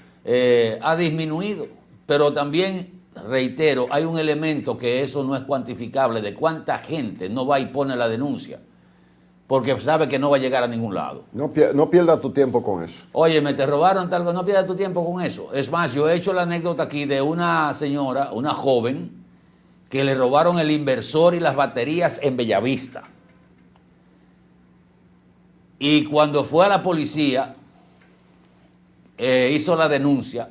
ha disminuido. Pero también, reitero, hay un elemento que eso no es cuantificable, de cuánta gente no va y pone la denuncia, porque sabe que no va a llegar a ningún lado. No pierdas tu tiempo con eso. Oye, me te robaron tal cosa, no pierdas tu tiempo con eso. Es más, yo he hecho la anécdota aquí de una señora, una joven, que le robaron el inversor y las baterías en Bellavista. Y cuando fue a la policía, hizo la denuncia,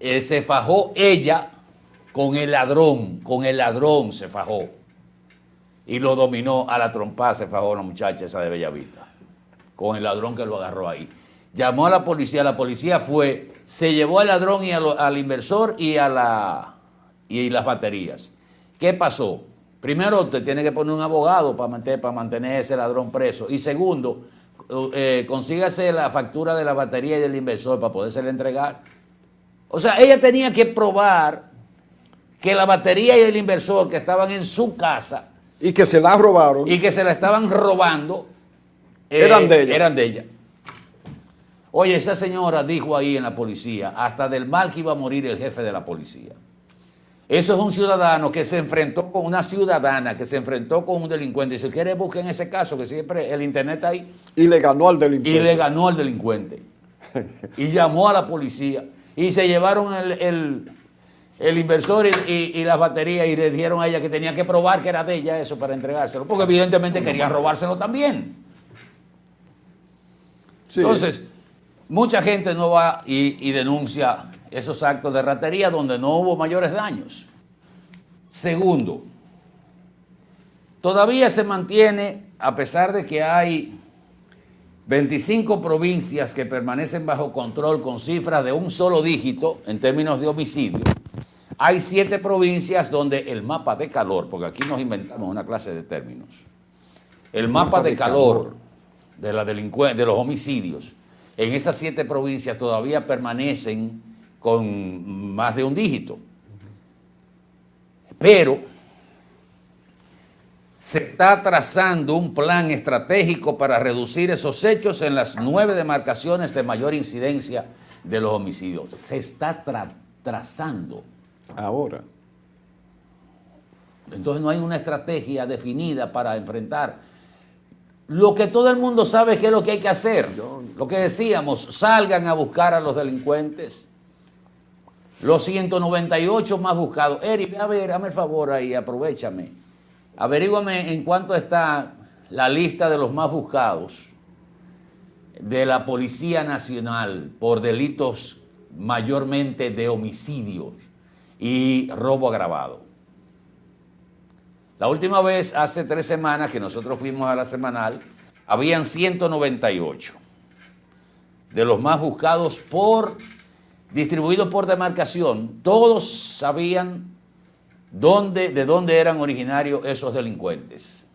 se fajó ella con el ladrón se fajó. Y lo dominó a la trompada, se fajó la muchacha esa de Bellavista, con el ladrón que lo agarró ahí. Llamó a la policía fue, se llevó al ladrón y al inversor y las baterías. ¿Qué pasó? Primero, te tiene que poner un abogado para mantener ese ladrón preso. Y segundo, consígase la factura de la batería y del inversor para podérsela entregar. O sea, ella tenía que probar que la batería y el inversor que estaban en su casa y que se la robaron y que se la estaban robando eran de ella. Oye, esa señora dijo ahí en la policía hasta del mal que iba a morir el jefe de la policía. Eso es un ciudadano que se enfrentó con una ciudadana, que se enfrentó con un delincuente. Y si quiere, busquen ese caso, que siempre el internet está ahí. Y le ganó al delincuente. Y llamó a la policía. Y se llevaron el inversor y las baterías y le dijeron a ella que tenía que probar que era de ella eso para entregárselo. Porque evidentemente querían robárselo también. Sí. Entonces, mucha gente no va y denuncia esos actos de ratería donde no hubo mayores daños. Segundo, todavía se mantiene, a pesar de que hay 25 provincias que permanecen bajo control con cifras de un solo dígito en términos de homicidio, hay 7 provincias donde el mapa de calor, porque aquí nos inventamos una clase de términos, el mapa de calor de los homicidios, en esas 7 provincias todavía permanecen con más de un dígito. Pero se está trazando un plan estratégico para reducir esos hechos en las 9 demarcaciones de mayor incidencia de los homicidios. Se está trazando. Ahora. Entonces no hay una estrategia definida para enfrentar. Lo que todo el mundo sabe es qué es lo que hay que hacer. Lo que decíamos, salgan a buscar a los delincuentes. Los 198 más buscados. Eric, a ver, hazme el favor ahí, aprovechame. Averíguame en cuánto está la lista de los más buscados de la Policía Nacional por delitos mayormente de homicidios y robo agravado. La última vez, hace 3 semanas que nosotros fuimos a la semanal, habían 198 de los más buscados distribuidos por demarcación. Todos sabían de dónde eran originarios esos delincuentes.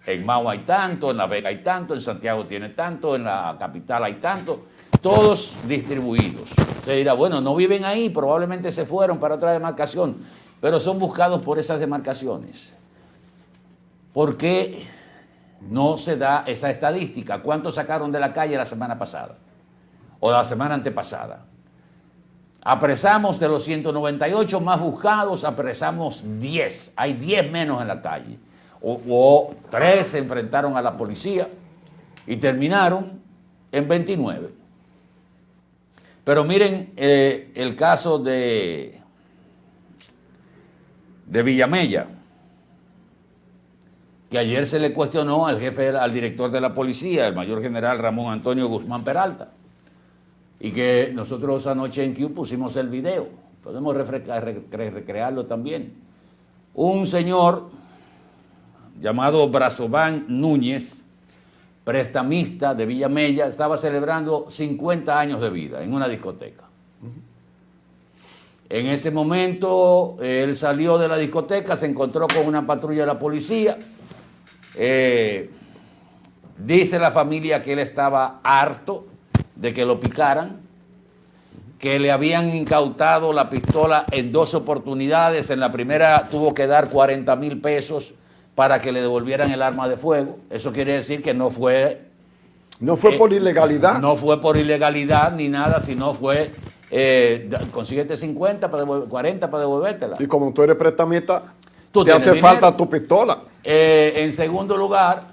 En Mao hay tanto, en La Vega hay tanto, en Santiago tiene tanto, en la capital hay tanto, todos distribuidos. Usted dirá, bueno, no viven ahí, probablemente se fueron para otra demarcación, pero son buscados por esas demarcaciones. ¿Por qué no se da esa estadística? ¿Cuántos sacaron de la calle la semana pasada? O la semana antepasada. Apresamos de los 198 más buscados, apresamos 10. Hay 10 menos en la calle. O 3 se enfrentaron a la policía y terminaron en 29. Pero miren el caso de Villamella, que ayer se le cuestionó al director de la policía, el mayor general Ramón Antonio Guzmán Peralta, y que nosotros anoche en Q pusimos el video, podemos recrearlo también. Un señor llamado Brazován Núñez, prestamista de Villamella, estaba celebrando 50 años de vida en una discoteca. En ese momento él salió de la discoteca, se encontró con una patrulla de la policía. Dice la familia que él estaba harto de que lo picaran, que le habían incautado la pistola en 2 oportunidades. En la primera tuvo que dar 40,000 pesos para que le devolvieran el arma de fuego. Eso quiere decir que no fue... No fue por ilegalidad. No fue por ilegalidad ni nada, sino fue... consíguete 40 para devolvértela. Y como tú eres prestamista, te hace dinero. falta tu pistola. En segundo lugar,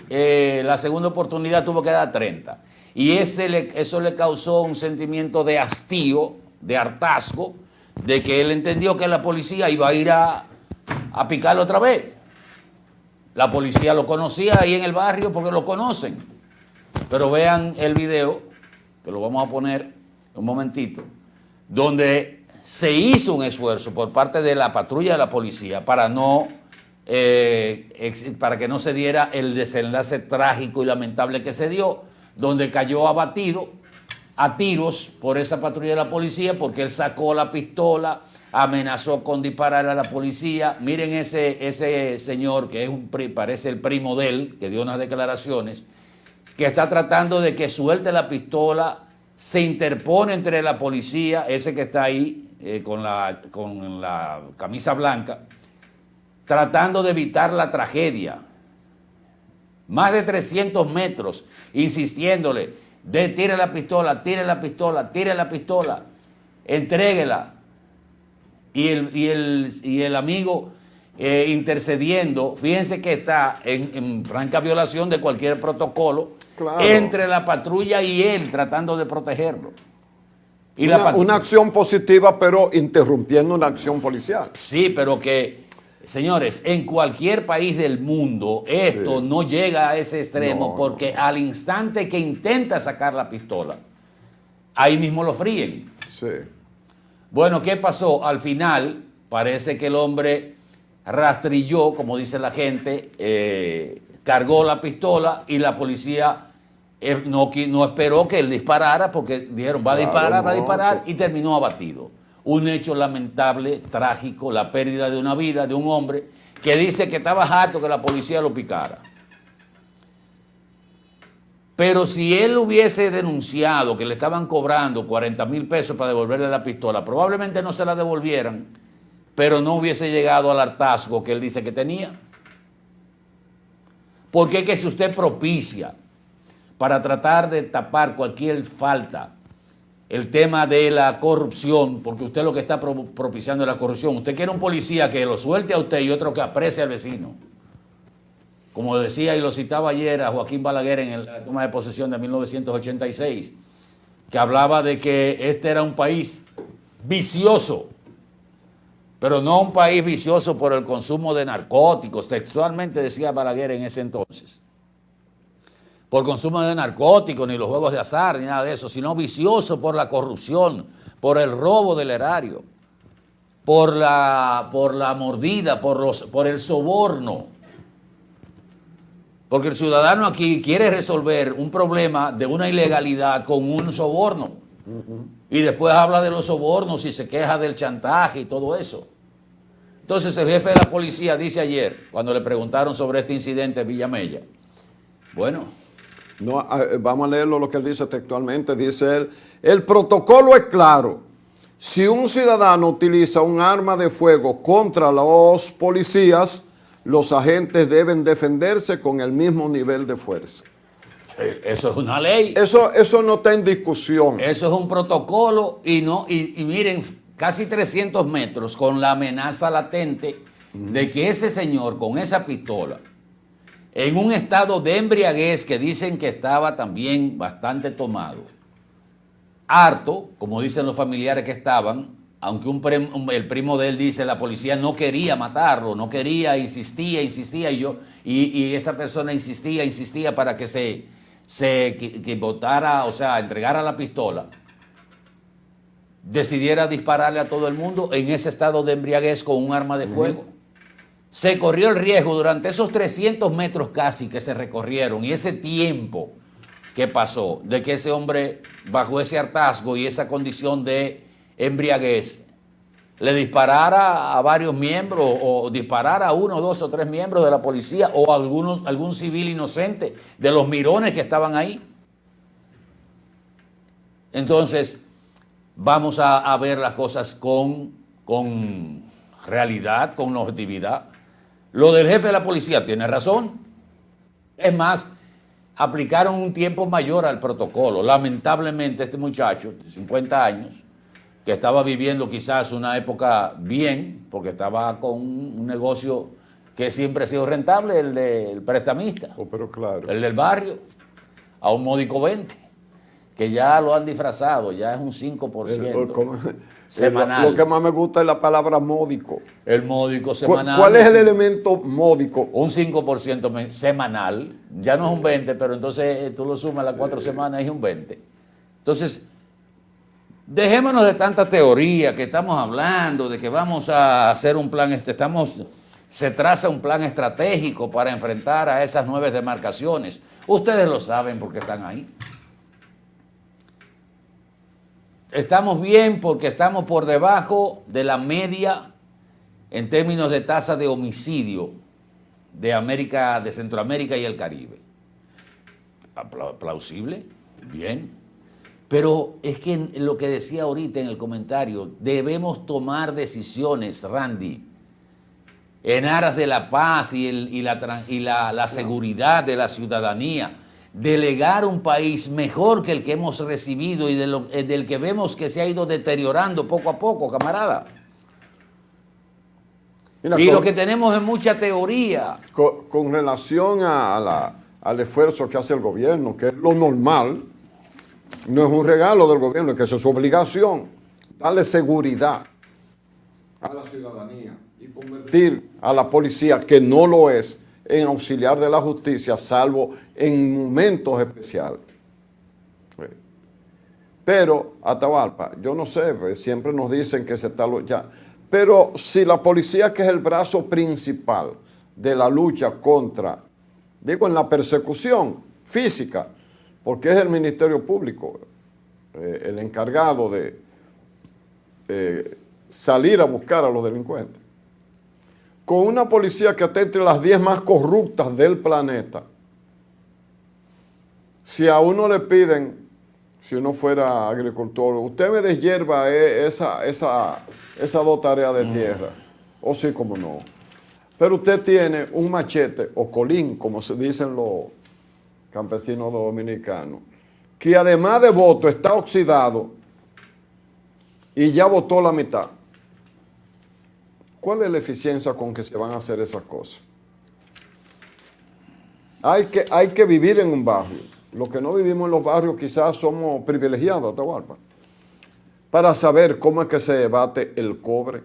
la segunda oportunidad tuvo que dar 30. Y eso le causó un sentimiento de hastío, de hartazgo, de que él entendió que la policía iba a ir a picarlo otra vez. La policía lo conocía ahí en el barrio porque lo conocen. Pero vean el video, que lo vamos a poner un momentito, donde se hizo un esfuerzo por parte de la patrulla de la policía para que no se diera el desenlace trágico y lamentable que se dio, donde cayó abatido a tiros por esa patrulla de la policía porque él sacó la pistola, amenazó con disparar a la policía. Miren ese señor que parece el primo de él, que dio unas declaraciones, que está tratando de que suelte la pistola, se interpone entre la policía, ese que está ahí con la camisa blanca, tratando de evitar la tragedia. Más de 300 metros, insistiéndole, tire la pistola, tire la pistola, tire la pistola, entréguela. Y el amigo intercediendo, fíjense que está en franca violación de cualquier protocolo, claro, entre la patrulla y él, tratando de protegerlo. Y una acción positiva, pero interrumpiendo una acción policial. Sí, pero que, señores, en cualquier país del mundo esto no llega a ese extremo, porque al instante que intenta sacar la pistola, ahí mismo lo fríen. Sí. Bueno, ¿qué pasó? Al final parece que el hombre rastrilló, como dice la gente, cargó la pistola y la policía no esperó que él disparara porque dijeron va a disparar y terminó abatido. Un hecho lamentable, trágico, la pérdida de una vida de un hombre que dice que estaba harto que la policía lo picara. Pero si él hubiese denunciado que le estaban cobrando 40,000 pesos para devolverle la pistola, probablemente no se la devolvieran, pero no hubiese llegado al hartazgo que él dice que tenía. Porque es que si usted propicia para tratar de tapar cualquier falta el tema de la corrupción, porque usted lo que está propiciando es la corrupción. Usted quiere un policía que lo suelte a usted y otro que aprecie al vecino. Como decía y lo citaba ayer a Joaquín Balaguer en la toma de posesión de 1986, que hablaba de que este era un país vicioso, pero no un país vicioso por el consumo de narcóticos, textualmente decía Balaguer en ese entonces. Por consumo de narcóticos, ni los juegos de azar, ni nada de eso, sino vicioso por la corrupción, por el robo del erario, por la mordida, por el soborno. Porque el ciudadano aquí quiere resolver un problema de una ilegalidad con un soborno. Y después habla de los sobornos y se queja del chantaje y todo eso. Entonces el jefe de la policía dice ayer, cuando le preguntaron sobre este incidente en Villamella, bueno... No, vamos a leerlo lo que él dice textualmente. Dice él, el protocolo es claro. Si un ciudadano utiliza un arma de fuego contra los policías, los agentes deben defenderse con el mismo nivel de fuerza. Eso es una ley. Eso no está en discusión. Eso es un protocolo y miren, casi 300 metros con la amenaza latente de que ese señor con esa pistola, en un estado de embriaguez que dicen que estaba también bastante tomado, harto, como dicen los familiares que estaban, aunque el primo de él dice la policía no quería matarlo, no quería, insistía y esa persona insistía para que que botara, o sea, entregara la pistola, decidiera dispararle a todo el mundo en ese estado de embriaguez con un arma de fuego. Se corrió el riesgo durante esos 300 metros casi que se recorrieron y ese tiempo que pasó de que ese hombre bajo ese hartazgo y esa condición de embriaguez le disparara a varios miembros o disparara a 1, 2 o 3 miembros de la policía o a algún civil inocente de los mirones que estaban ahí. Entonces, vamos a ver las cosas con realidad, con objetividad. Lo del jefe de la policía tiene razón. Es más, aplicaron un tiempo mayor al protocolo. Lamentablemente, este muchacho de 50 años, que estaba viviendo quizás una época bien, porque estaba con un negocio que siempre ha sido rentable, el del prestamista, pero claro, el del barrio, a un módico 20, que ya lo han disfrazado, ya es un 5% semanal. Lo que más me gusta es la palabra módico. El módico semanal. ¿Cuál es el elemento módico? Un 5% semanal, ya no es un 20, pero entonces tú lo sumas las 4 semanas y es un 20. Entonces, dejémonos de tanta teoría que estamos hablando, de que vamos a hacer un plan, se traza un plan estratégico para enfrentar a esas 9 demarcaciones. Ustedes lo saben porque están ahí. Estamos bien porque estamos por debajo de la media en términos de tasa de homicidio de Centroamérica y el Caribe. Plausible, bien. Pero es que lo que decía ahorita en el comentario, debemos tomar decisiones, Randy, en aras de la paz y la seguridad de la ciudadanía. Delegar un país mejor que el que hemos recibido y del que vemos que se ha ido deteriorando poco a poco, camarada. Mira, y lo que tenemos es mucha teoría. Con relación al esfuerzo que hace el gobierno, que es lo normal, no es un regalo del gobierno, es que eso es su obligación, darle seguridad a la ciudadanía y convertir a la policía, que no lo es, en auxiliar de la justicia, salvo en momentos especiales. Pero, Atahualpa, yo no sé, pues, siempre nos dicen que se está luchando, pero si la policía, que es el brazo principal de la lucha contra, digo, en la persecución física, porque es el Ministerio Público el encargado de salir a buscar a los delincuentes, con una policía que está entre las 10 más corruptas del planeta, si a uno le piden, si uno fuera agricultor, usted me deshierva esas 2 tareas de tierra, o sí, como no, pero usted tiene un machete o colín, como se dicen los campesinos dominicanos, que además de voto está oxidado y ya votó la mitad. ¿Cuál es la eficiencia con que se van a hacer esas cosas? Hay que vivir en un barrio. Los que no vivimos en los barrios quizás somos privilegiados, Atahualpa, para saber cómo es que se debate el cobre,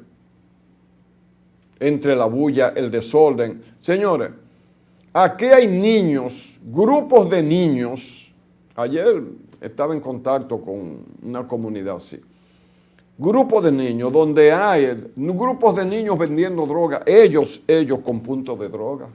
entre la bulla, el desorden. Señores, aquí hay niños, grupos de niños. Ayer estaba en contacto con una comunidad así. Grupos de niños, donde hay grupos de niños vendiendo droga, ellos con puntos de droga.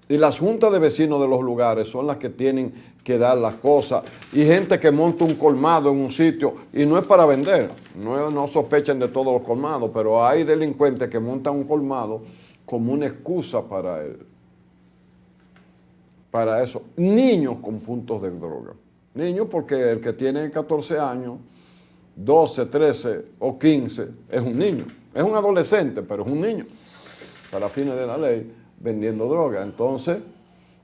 Y las juntas de vecinos de los lugares son las que tienen que dar las cosas. Y gente que monta un colmado en un sitio, y no es para vender, no sospechen de todos los colmados, pero hay delincuentes que montan un colmado como una excusa para eso. Niños con puntos de droga. Niños porque el que tiene 14 años, 12, 13 o 15 es un niño. Es un adolescente, pero es un niño, para fines de la ley, vendiendo droga. Entonces,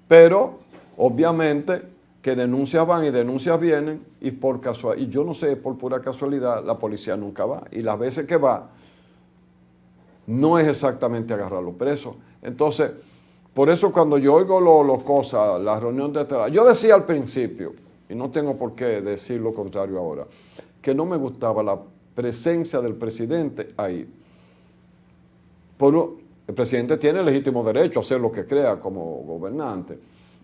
pero obviamente que denuncias van y denuncias vienen, y por casualidad, y yo no sé, por pura casualidad, la policía nunca va. Y las veces que va, no es exactamente agarrarlo preso. Entonces, por eso cuando yo oigo la reunión de trabajo, yo decía al principio, y no tengo por qué decir lo contrario ahora, que no me gustaba la presencia del presidente ahí. El presidente tiene legítimo derecho a hacer lo que crea como gobernante,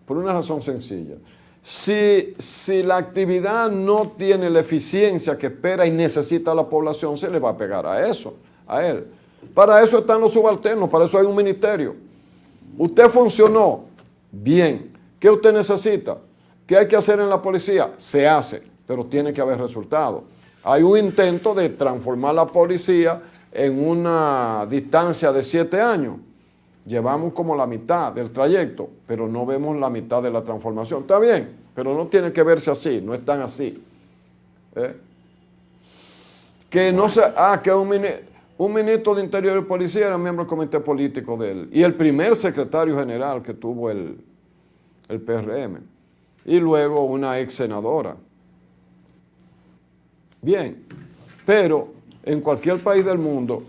por una razón sencilla. Si la actividad no tiene la eficiencia que espera y necesita la población, se le va a pegar a él. Para eso están los subalternos, para eso hay un ministerio. Usted funcionó bien. ¿Qué usted necesita? ¿Qué hay que hacer en la policía? Se hace, pero tiene que haber resultados. hay un intento de transformar la policía en una distancia de 7 años. Llevamos como la mitad del trayecto, pero no vemos la mitad de la transformación. Está bien, pero no tiene que verse así, no es tan así. Que no se, que un ministro de Interior y Policía era miembro del comité político de él, y el primer secretario general que tuvo el PRM, y luego una ex senadora. Bien, pero en cualquier país del mundo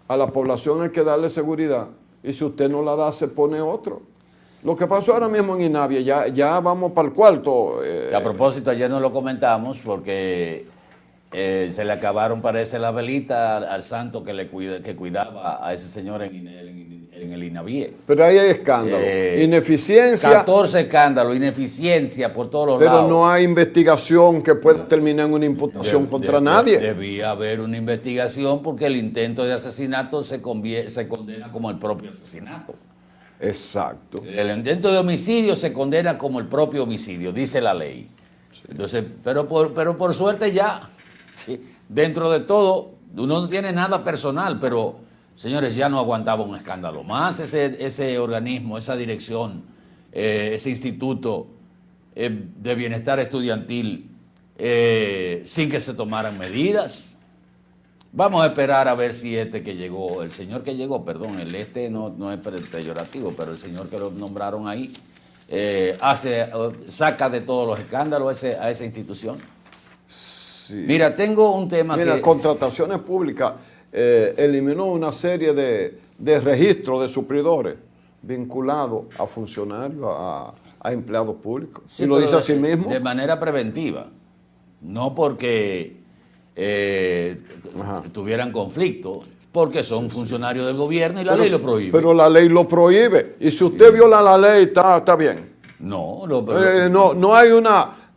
a la población hay que darle seguridad, y si usted no la da, se pone otro. Lo que pasó ahora mismo en Inavia, ya vamos para el cuarto. A propósito, ayer no lo comentamos porque se le acabaron, parece, la velita al santo que cuidaba a ese señor en el Inavie. Pero ahí hay escándalo, ineficiencia. 14 escándalos, ineficiencia por todos los lados. Pero no hay investigación que pueda terminar en una imputación contra nadie. Debía haber una investigación porque el intento de asesinato se condena como el propio asesinato. Exacto. El intento de homicidio se condena como el propio homicidio, dice la ley. Sí. Entonces, pero por suerte ya, sí, dentro de todo, uno no tiene nada personal, pero, señores, ya no aguantaba un escándalo más ese organismo, esa dirección, ese instituto de bienestar estudiantil, sin que se tomaran medidas. Vamos a esperar a ver si el señor que llegó, perdón, no es peyorativo, pero el señor que lo nombraron ahí, saca de todos los escándalos a esa institución. Sí. Mira, tengo un tema Mira, contrataciones públicas, eliminó una serie de registros de suplidores vinculados a funcionarios, a empleados públicos. Sí, y lo dice así mismo. De manera preventiva, no porque tuvieran conflicto, porque son funcionarios del gobierno y la ley lo prohíbe. Pero la ley lo prohíbe. Y si usted viola la ley, está bien. No, no hay una...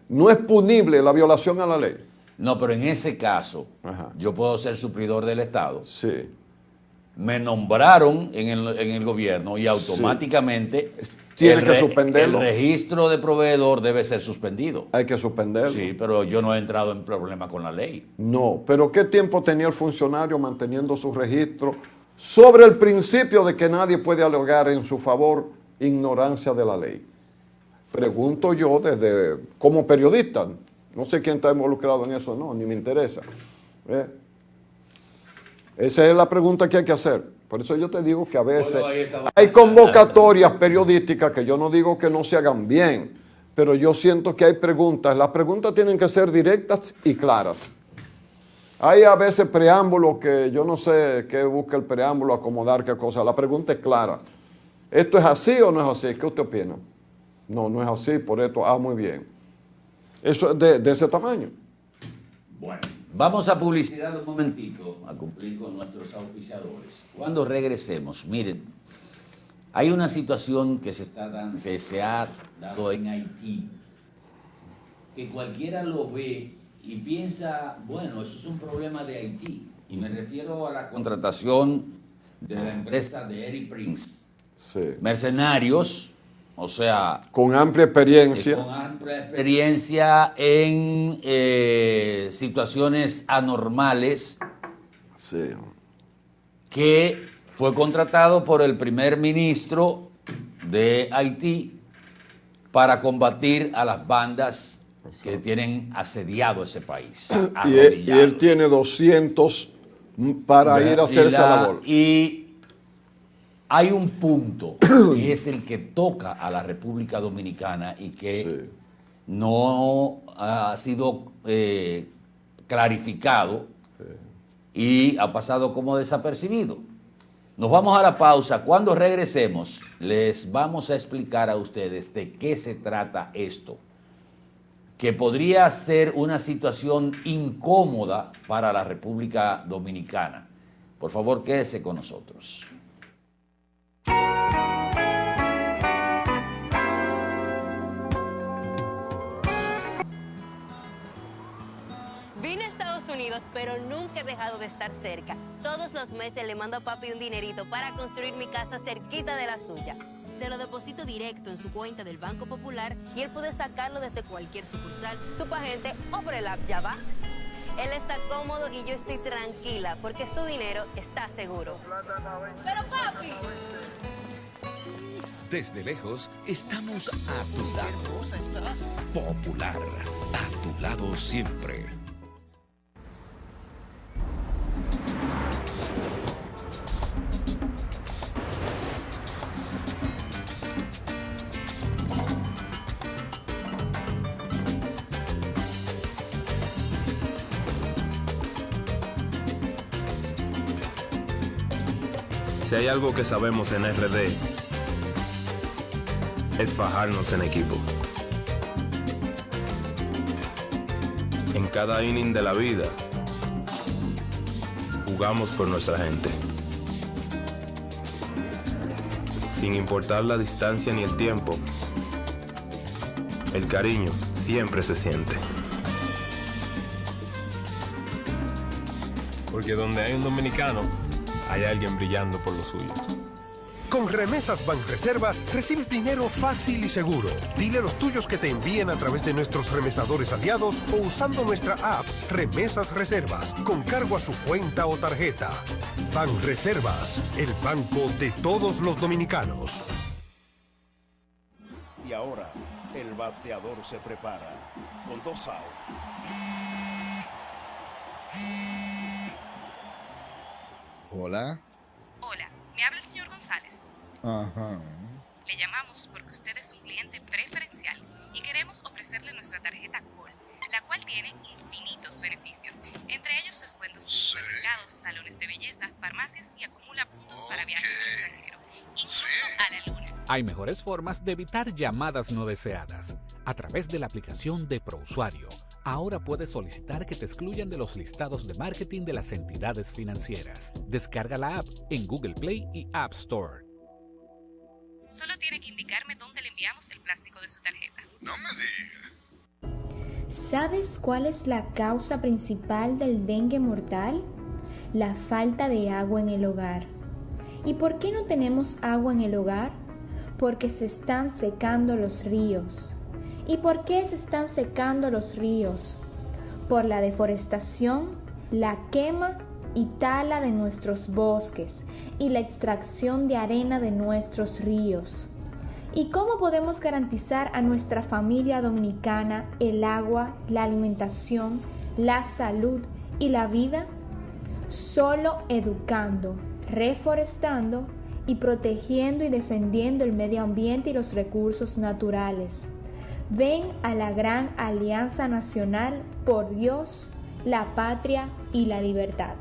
no es punible la violación a la ley. No, pero en ese caso, yo puedo ser suplidor del Estado. Sí. Me nombraron en el gobierno y automáticamente... Tiene que suspenderlo. El registro de proveedor debe ser suspendido. Hay que suspenderlo. Sí, pero yo no he entrado en problema con la ley. No, pero ¿qué tiempo tenía el funcionario manteniendo su registro sobre el principio de que nadie puede alegar en su favor ignorancia de la ley? Pregunto yo como periodista, no sé quién está involucrado en eso, no, ni me interesa. Esa es la pregunta que hay que hacer. Por eso yo te digo que a veces hay convocatorias periodísticas que yo no digo que no se hagan bien, pero yo siento que hay preguntas. Las preguntas tienen que ser directas y claras. Hay a veces preámbulos que yo no sé qué busca el preámbulo, acomodar qué cosa. La pregunta es clara. ¿Esto es así o no es así? ¿Qué usted opina? No es así, por esto, muy bien. Eso es de ese tamaño. Bueno. Vamos a publicidad un momentito, a cumplir con nuestros auspiciadores. Cuando regresemos, miren, hay una situación que se ha dado en Haití, que cualquiera lo ve y piensa, bueno, eso es un problema de Haití. Y me refiero a la contratación de la empresa de Eddie Prince. Sí. Mercenarios, o sea... Con amplia experiencia. Con amplia experiencia en situaciones anormales. Sí. Que fue contratado por el primer ministro de Haití para combatir a las bandas que tienen asediado ese país. Y él tiene 200 para ir a hacer esa labor. Y hay un punto que es el que toca a la República Dominicana y que no ha sido clarificado y ha pasado como desapercibido. Nos vamos a la pausa. Cuando regresemos, les vamos a explicar a ustedes de qué se trata esto, que podría ser una situación incómoda para la República Dominicana. Por favor, quédese con nosotros. Vine a Estados Unidos, pero nunca he dejado de estar cerca. Todos los meses le mando a papi un dinerito para construir mi casa cerquita de la suya. se lo deposito directo en su cuenta del Banco Popular y él puede sacarlo desde cualquier sucursal, subagente o por el app Ya Va. Él está cómodo y yo estoy tranquila porque su dinero está seguro. ¡Pero papi! Desde lejos, estamos a tu lado. Popular, a tu lado siempre. Si hay algo que sabemos en RD, es fajarnos en equipo. En cada inning de la vida, jugamos por nuestra gente. Sin importar la distancia ni el tiempo, el cariño siempre se siente. Porque donde hay un dominicano, hay alguien brillando por lo suyo. Con Remesas Banreservas recibes dinero fácil y seguro. Dile a los tuyos que te envíen a través de nuestros remesadores aliados o usando nuestra app Remesas Reservas con cargo a su cuenta o tarjeta. Banreservas, el banco de todos los dominicanos. Y ahora el bateador se prepara con 2 outs. Hola. Hola, me habla el señor González. Ajá. Le llamamos porque usted es un cliente preferencial y queremos ofrecerle nuestra tarjeta Gold, la cual tiene infinitos beneficios, entre ellos descuentos en supermercados, salones de belleza, farmacias y acumula puntos para viajes al extranjero, incluso a la luna. Hay mejores formas de evitar llamadas no deseadas. A través de la aplicación de ProUsuario, ahora puedes solicitar que te excluyan de los listados de marketing de las entidades financieras. Descarga la app en Google Play y App Store. Solo tiene que indicarme dónde le enviamos el plástico de su tarjeta. No me diga. ¿Sabes cuál es la causa principal del dengue mortal? La falta de agua en el hogar. ¿Y por qué no tenemos agua en el hogar? Porque se están secando los ríos. ¿Y por qué se están secando los ríos? Por la deforestación, la quema y tala de nuestros bosques y la extracción de arena de nuestros ríos. ¿Y cómo podemos garantizar a nuestra familia dominicana el agua, la alimentación, la salud y la vida? Solo educando, reforestando y protegiendo y defendiendo el medio ambiente y los recursos naturales. Ven a la gran Alianza Nacional por Dios, la patria y la libertad.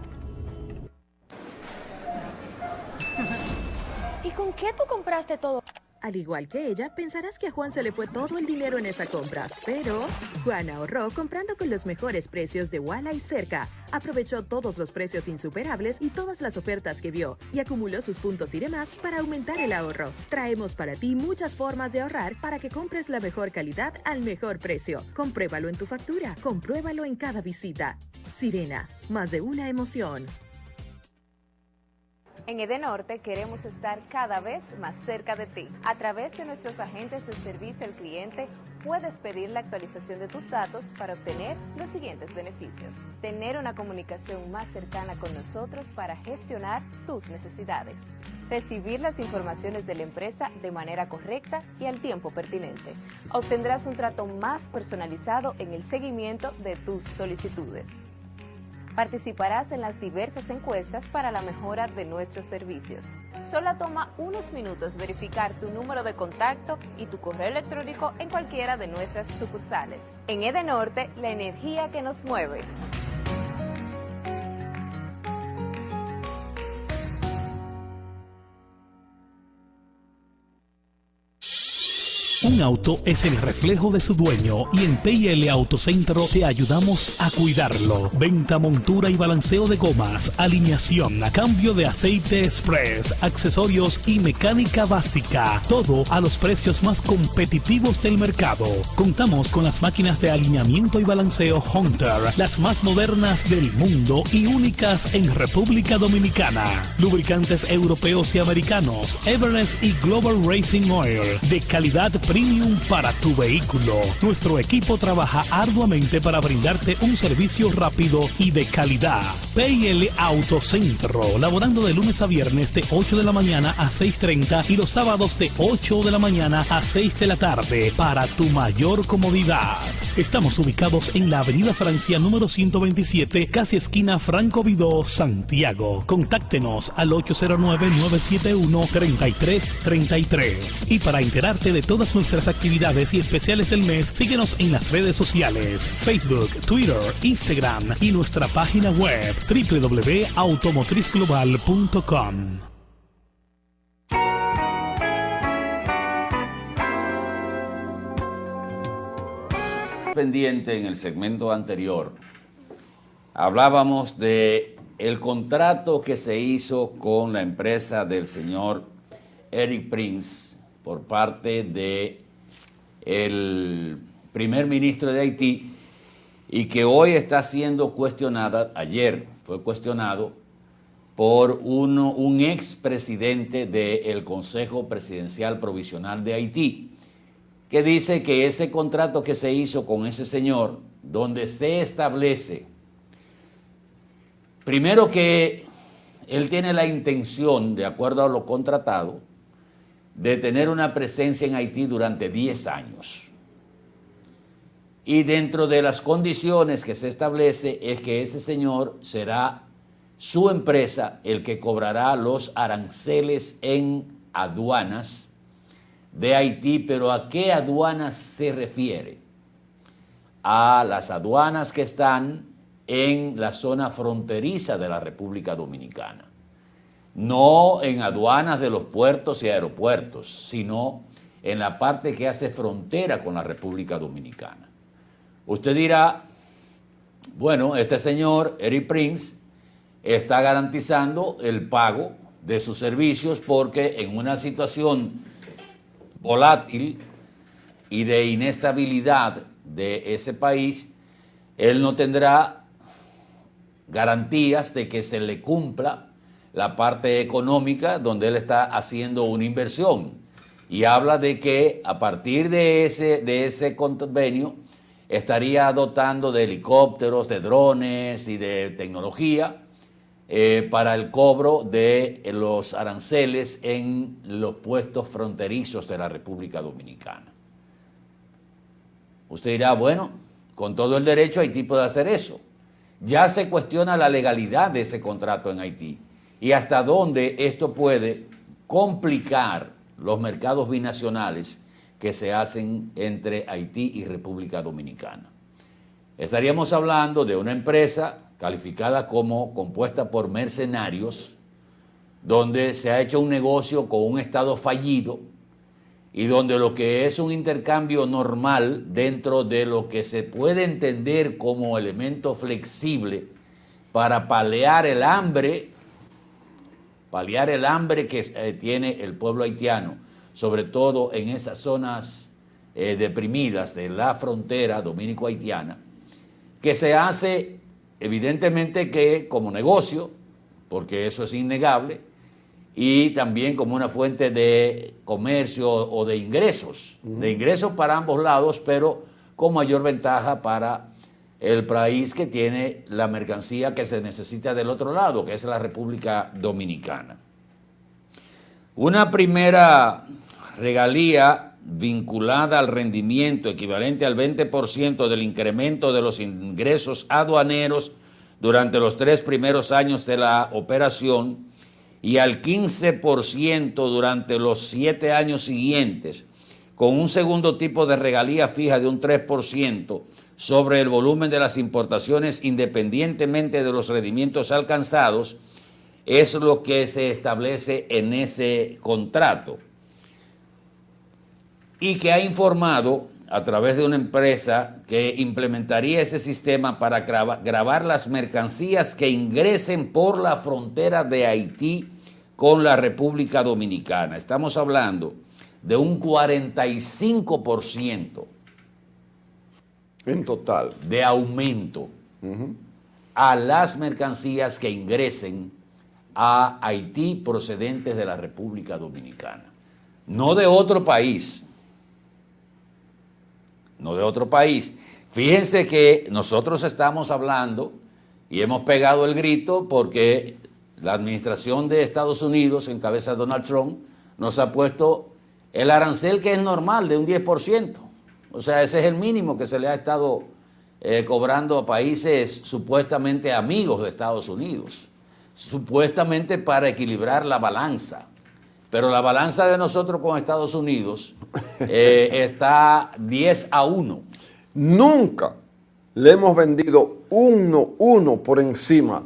¿Y con qué tú compraste todo? Al igual que ella, pensarás que a Juan se le fue todo el dinero en esa compra, pero Juan ahorró comprando con los mejores precios de Walla y Cerca. Aprovechó todos los precios insuperables y todas las ofertas que vio y acumuló sus puntos y demás para aumentar el ahorro. Traemos para ti muchas formas de ahorrar para que compres la mejor calidad al mejor precio. Compruébalo en tu factura, compruébalo en cada visita. Sirena, más de una emoción. En Edenorte queremos estar cada vez más cerca de ti. A través de nuestros agentes de servicio al cliente, puedes pedir la actualización de tus datos para obtener los siguientes beneficios. Tener una comunicación más cercana con nosotros para gestionar tus necesidades. Recibir las informaciones de la empresa de manera correcta y al tiempo pertinente. Obtendrás un trato más personalizado en el seguimiento de tus solicitudes. Participarás en las diversas encuestas para la mejora de nuestros servicios. Solo toma unos minutos verificar tu número de contacto y tu correo electrónico en cualquiera de nuestras sucursales. En Edenorte, la energía que nos mueve. Un auto es el reflejo de su dueño y en PL Autocentro te ayudamos a cuidarlo. Venta, montura y balanceo de gomas, alineación, cambio de aceite express, accesorios y mecánica básica. Todo a los precios más competitivos del mercado. Contamos con las máquinas de alineamiento y balanceo Hunter, las más modernas del mundo y únicas en República Dominicana. Lubricantes europeos y americanos, Everest y Global Racing Oil, de calidad premium para tu vehículo. Nuestro equipo trabaja arduamente para brindarte un servicio rápido y de calidad. PL Autocentro, laborando de lunes a viernes de 8 de la mañana a 6:30 y los sábados de 8 de la mañana a 6 de la tarde para tu mayor comodidad. Estamos ubicados en la Avenida Francia número 127, casi esquina Franco Vidó, Santiago. Contáctenos al 809-971-3333. Y para enterarte de todas nuestras actividades y especiales del mes, síguenos en las redes sociales, Facebook, Twitter, Instagram y nuestra página web www.automotrizglobal.com. Pendiente en el segmento anterior, hablábamos de el contrato que se hizo con la empresa del señor Eric Prince por parte de el primer ministro de Haití y que hoy está siendo cuestionada, ayer fue cuestionado por un expresidente del Consejo Presidencial Provisional de Haití, que dice que ese contrato que se hizo con ese señor, donde se establece, primero que él tiene la intención, de acuerdo a lo contratado, de tener una presencia en Haití durante 10 años. Y dentro de las condiciones que se establece es que ese señor será su empresa el que cobrará los aranceles en aduanas de Haití. Pero ¿a qué aduanas se refiere? A las aduanas que están en la zona fronteriza de la República Dominicana. No en aduanas de los puertos y aeropuertos, sino en la parte que hace frontera con la República Dominicana. Usted dirá, bueno, este señor, Eric Prince, está garantizando el pago de sus servicios porque en una situación volátil y de inestabilidad de ese país, él no tendrá garantías de que se le cumpla la parte económica donde él está haciendo una inversión. Y habla de que a partir de ese convenio estaría dotando de helicópteros, de drones y de tecnología para el cobro de los aranceles en los puestos fronterizos de la República Dominicana. Usted dirá, bueno, con todo el derecho Haití puede hacer eso. Ya se cuestiona la legalidad de ese contrato en Haití y hasta dónde esto puede complicar los mercados binacionales que se hacen entre Haití y República Dominicana. Estaríamos hablando de una empresa calificada como compuesta por mercenarios, donde se ha hecho un negocio con un Estado fallido y donde lo que es un intercambio normal dentro de lo que se puede entender como elemento flexible para paliar el hambre que tiene el pueblo haitiano, sobre todo en esas zonas deprimidas de la frontera dominico-haitiana, que se hace evidentemente que como negocio, porque eso es innegable, y también como una fuente de comercio o de ingresos para ambos lados, pero con mayor ventaja para el país que tiene la mercancía que se necesita del otro lado, que es la República Dominicana. Una primera regalía vinculada al rendimiento equivalente al 20% del incremento de los ingresos aduaneros durante los 3 primeros años de la operación y al 15% durante los 7 años siguientes, con un segundo tipo de regalía fija de un 3% sobre el volumen de las importaciones independientemente de los rendimientos alcanzados, es lo que se establece en ese contrato. y que ha informado a través de una empresa que implementaría ese sistema para grabar las mercancías que ingresen por la frontera de Haití con la República Dominicana. Estamos hablando de un 45% en total de aumento a las mercancías que ingresen a Haití procedentes de la República Dominicana. No de otro país. No de otro país. Fíjense que nosotros estamos hablando y hemos pegado el grito porque la administración de Estados Unidos, en cabeza de Donald Trump, nos ha puesto el arancel que es normal de un 10%. O sea, ese es el mínimo que se le ha estado cobrando a países supuestamente amigos de Estados Unidos, supuestamente para equilibrar la balanza. Pero la balanza de nosotros con Estados Unidos está 10-1. Nunca le hemos vendido uno por encima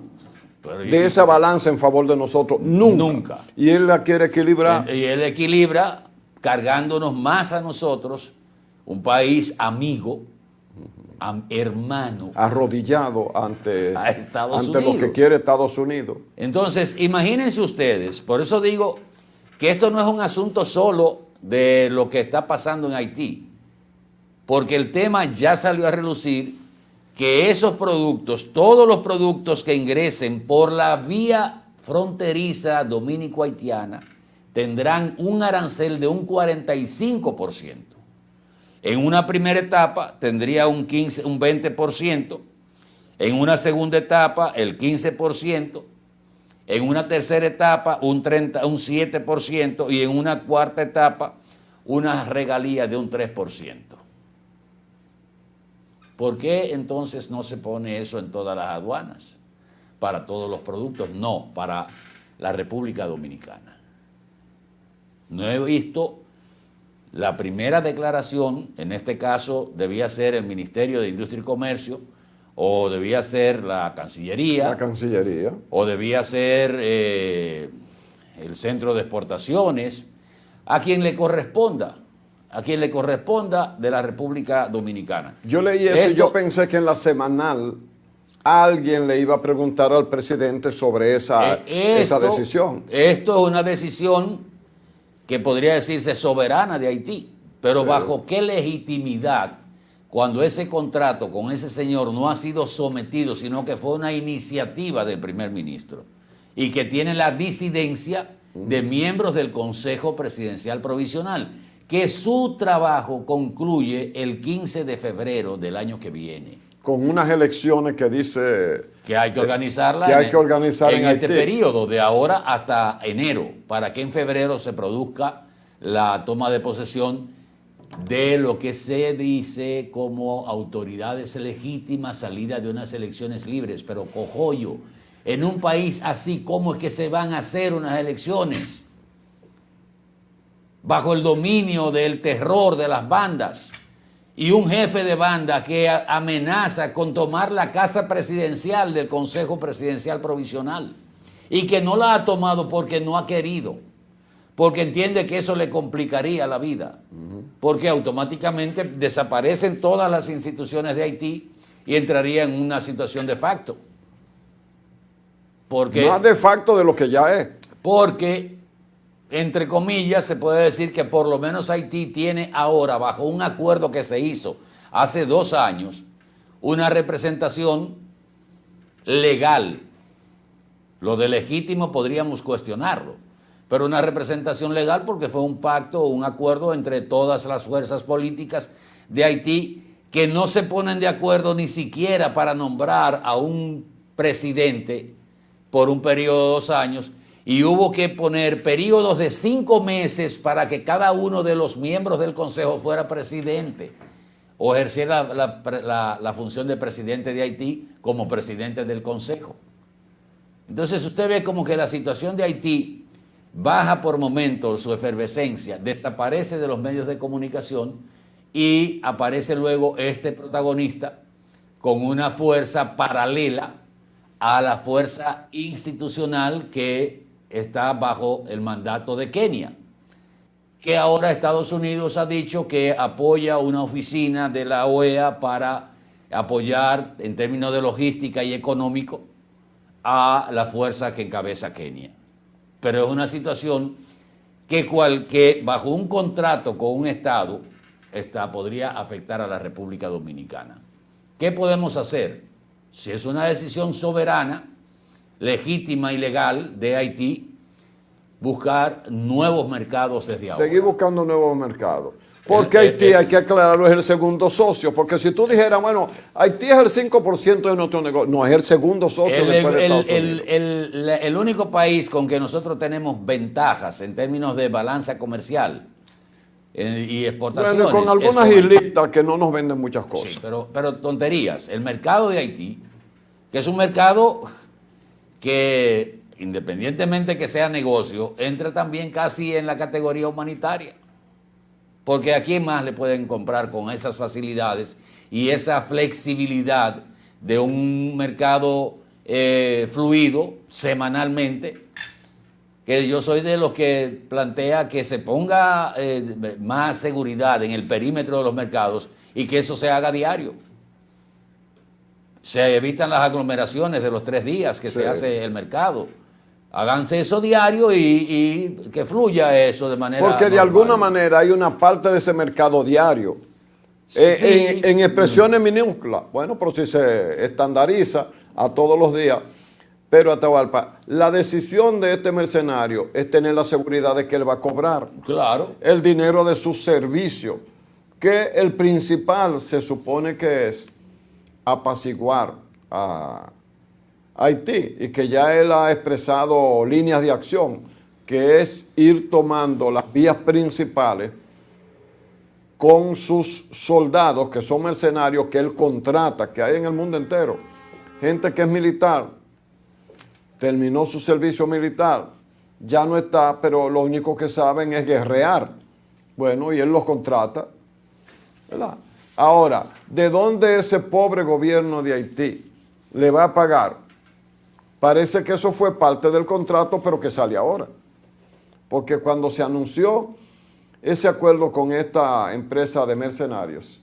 de esa balanza en favor de nosotros. Nunca. Y él la quiere equilibrar. Y él equilibra cargándonos más a nosotros, un país amigo, hermano. Arrodillado ante Estados Unidos. Lo que quiere Estados Unidos. Entonces, imagínense ustedes, por eso digo que esto no es un asunto solo de lo que está pasando en Haití, porque el tema ya salió a relucir que esos productos, todos los productos que ingresen por la vía fronteriza dominico-haitiana, tendrán un arancel de un 45%. En una primera etapa tendría un 20%, en una segunda etapa el 15%, en una tercera etapa un 7% y en una cuarta etapa una regalía de un 3%. ¿Por qué entonces no se pone eso en todas las aduanas? Para todos los productos, no, para la República Dominicana. No he visto la primera declaración, en este caso debía ser el Ministerio de Industria y Comercio, o debía ser la Cancillería. La Cancillería. O debía ser el Centro de Exportaciones, a quien le corresponda de la República Dominicana. Yo leí eso y yo pensé que en la semanal alguien le iba a preguntar al presidente sobre esa decisión. Esto es una decisión que podría decirse soberana de Haití, pero sí. ¿Bajo qué legitimidad? Cuando ese contrato con ese señor no ha sido sometido, sino que fue una iniciativa del primer ministro y que tiene la disidencia de miembros del Consejo Presidencial Provisional, que su trabajo concluye el 15 de febrero del año que viene. Con unas elecciones que dice que hay que organizarlas en este periodo de ahora hasta enero, para que en febrero se produzca la toma de posesión de lo que se dice como autoridades legítimas salidas de unas elecciones libres. Pero cojollo, en un país así, ¿cómo es que se van a hacer unas elecciones? Bajo el dominio del terror de las bandas y un jefe de banda que amenaza con tomar la casa presidencial del Consejo Presidencial Provisional y que no la ha tomado porque no ha querido, porque entiende que eso le complicaría la vida, porque automáticamente desaparecen todas las instituciones de Haití y entraría en una situación de facto. Porque, más de facto de lo que ya es. Porque, entre comillas, se puede decir que por lo menos Haití tiene ahora, bajo un acuerdo que se hizo hace 2 años, una representación legal. Lo de legítimo podríamos cuestionarlo, pero una representación legal porque fue un pacto o un acuerdo entre todas las fuerzas políticas de Haití que no se ponen de acuerdo ni siquiera para nombrar a un presidente por un periodo de 2 años, y hubo que poner periodos de 5 meses para que cada uno de los miembros del Consejo fuera presidente o ejerciera la función de presidente de Haití como presidente del Consejo. Entonces usted ve como que la situación de Haití baja por momentos su efervescencia, desaparece de los medios de comunicación y aparece luego este protagonista con una fuerza paralela a la fuerza institucional que está bajo el mandato de Kenia, que ahora Estados Unidos ha dicho que apoya una oficina de la OEA para apoyar en términos de logística y económico a la fuerza que encabeza Kenia. Pero es una situación que bajo un contrato con un Estado podría afectar a la República Dominicana. ¿Qué podemos hacer? Si es una decisión soberana, legítima y legal de Haití, buscar nuevos mercados desde ahora. Seguir buscando nuevos mercados. Porque Haití, hay que aclararlo, es el segundo socio. Porque si tú dijeras, bueno, Haití es el 5% de nuestro negocio. No, es el segundo socio después de Estados Unidos. El único país con que nosotros tenemos ventajas en términos de balanza comercial y exportaciones. Bueno, con algunas islitas que no nos venden muchas cosas. Sí, pero tonterías. El mercado de Haití, que es un mercado que, independientemente que sea negocio, entra también casi en la categoría humanitaria. Porque ¿a quién más le pueden comprar con esas facilidades y esa flexibilidad de un mercado fluido semanalmente? Que yo soy de los que plantea que se ponga más seguridad en el perímetro de los mercados y que eso se haga diario. Se evitan las aglomeraciones de los 3 días que se hace el mercado. Háganse eso diario y que fluya eso de manera porque de normal. alguna manera hay una parte de ese mercado diario. Sí. En expresiones minúsculas. Bueno, pero si se estandariza a todos los días. Pero Atahualpa, la decisión de este mercenario es tener la seguridad de que él va a cobrar. Claro. El dinero de su servicio. Que el principal se supone que es apaciguar a Haití, y que ya él ha expresado líneas de acción, que es ir tomando las vías principales con sus soldados, que son mercenarios que él contrata, que hay en el mundo entero. Gente que es militar, terminó su servicio militar, ya no está, pero lo único que saben es guerrear. Bueno, y él los contrata, ¿verdad? Ahora, ¿de dónde ese pobre gobierno de Haití le va a pagar? Parece que eso fue parte del contrato, pero que sale ahora. Porque cuando se anunció ese acuerdo con esta empresa de mercenarios,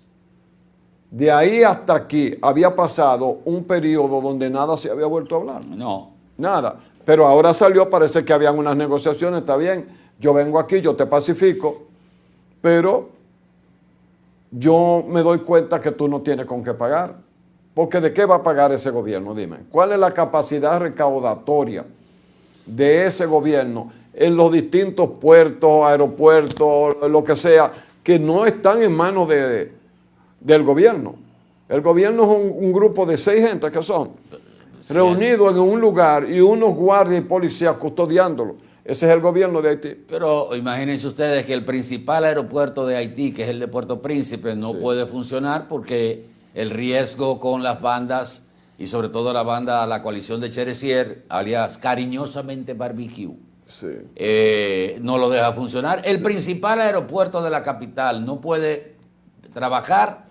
de ahí hasta aquí había pasado un periodo donde nada se había vuelto a hablar. No. Nada. Pero ahora salió, parece que habían unas negociaciones, está bien, yo vengo aquí, yo te pacifico, pero yo me doy cuenta que tú no tienes con qué pagar. Porque ¿de qué va a pagar ese gobierno? Dime, ¿cuál es la capacidad recaudatoria de ese gobierno en los distintos puertos, aeropuertos, lo que sea, que no están en manos del gobierno? El gobierno es un grupo de 6 gente que son reunidos en un lugar y unos guardias y policías custodiándolo. Ese es el gobierno de Haití. Pero imagínense ustedes que el principal aeropuerto de Haití, que es el de Puerto Príncipe, no puede funcionar porque el riesgo con las bandas, y sobre todo la coalición de Cheresier, alias cariñosamente Barbecue, no lo deja funcionar. El principal aeropuerto de la capital no puede trabajar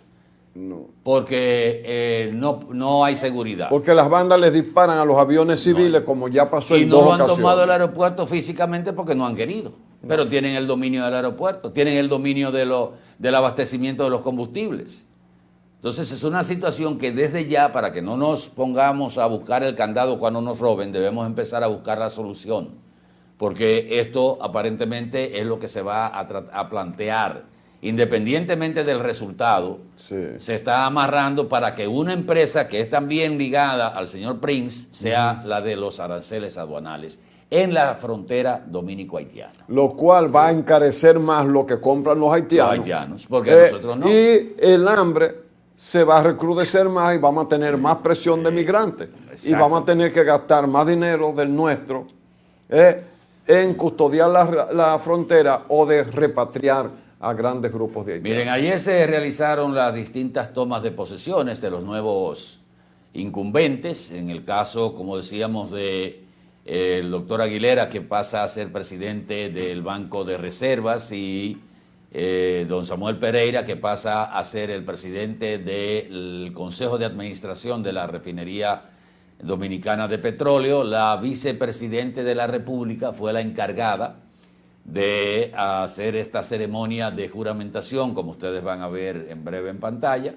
porque no hay seguridad. Porque las bandas les disparan a los aviones civiles, como ya pasó en 2 ocasiones. Y no han tomado el aeropuerto físicamente porque no han querido. Pero tienen el dominio del aeropuerto, tienen el dominio del abastecimiento de los combustibles. Entonces es una situación que desde ya, para que no nos pongamos a buscar el candado cuando nos roben, debemos empezar a buscar la solución. Porque esto aparentemente es lo que se va a plantear. Independientemente del resultado, se está amarrando para que una empresa que es también ligada al señor Prince sea la de los aranceles aduanales en la frontera dominico-haitiana. Lo cual va a encarecer más lo que compran los haitianos. Los haitianos, porque nosotros no. Y el hambre se va a recrudecer más y vamos a tener más presión de migrantes. Exacto. Y vamos a tener que gastar más dinero del nuestro en custodiar la frontera o de repatriar a grandes grupos de haitianos. Miren, ayer se realizaron las distintas tomas de posesiones de los nuevos incumbentes. En el caso, como decíamos, de el doctor Aguilera, que pasa a ser presidente del Banco de Reservas, y don Samuel Pereira, que pasa a ser el presidente del Consejo de Administración de la Refinería Dominicana de Petróleo. La vicepresidente de la República fue la encargada de hacer esta ceremonia de juramentación, como ustedes van a ver en breve en pantalla,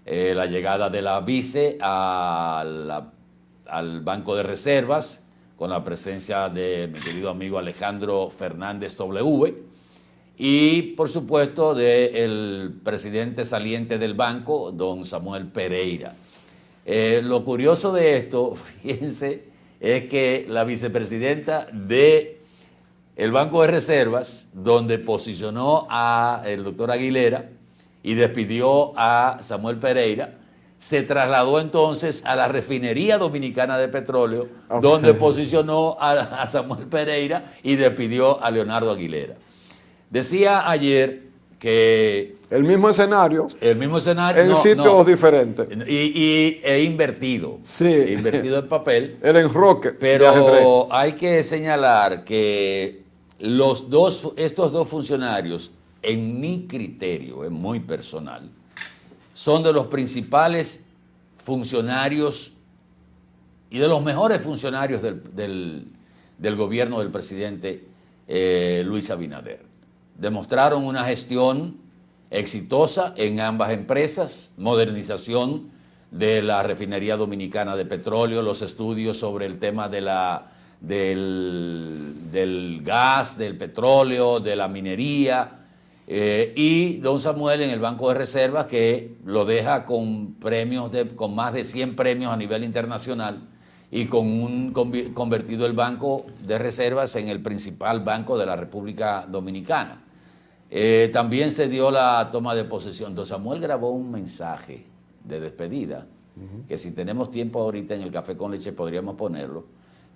la llegada de la vice al Banco de Reservas, con la presencia de mi querido amigo Alejandro Fernández W, y por supuesto del presidente saliente del banco, don Samuel Pereira. Lo curioso de esto, fíjense, es que la vicepresidenta del Banco de Reservas, donde posicionó al doctor Aguilera y despidió a Samuel Pereira, se trasladó entonces a la Refinería Dominicana de Petróleo, donde posicionó a Samuel Pereira y despidió a Leonardo Aguilera. Decía ayer que... El mismo escenario. En sitios diferentes. E invertido. Sí. Invertido en papel. El enroque. Pero hay que señalar que estos dos funcionarios, en mi criterio, es muy personal, son de los principales funcionarios y de los mejores funcionarios del gobierno del presidente Luis Abinader. Demostraron una gestión exitosa en ambas empresas, modernización de la Refinería Dominicana de Petróleo, los estudios sobre el tema del gas, del petróleo, de la minería, y don Samuel en el Banco de Reservas, que lo deja con premios con más de 100 premios a nivel internacional y convertido el Banco de Reservas en el principal banco de la República Dominicana. También se dio la toma de posesión. Don Samuel grabó un mensaje de despedida, que si tenemos tiempo ahorita en el Café con Leche podríamos ponerlo,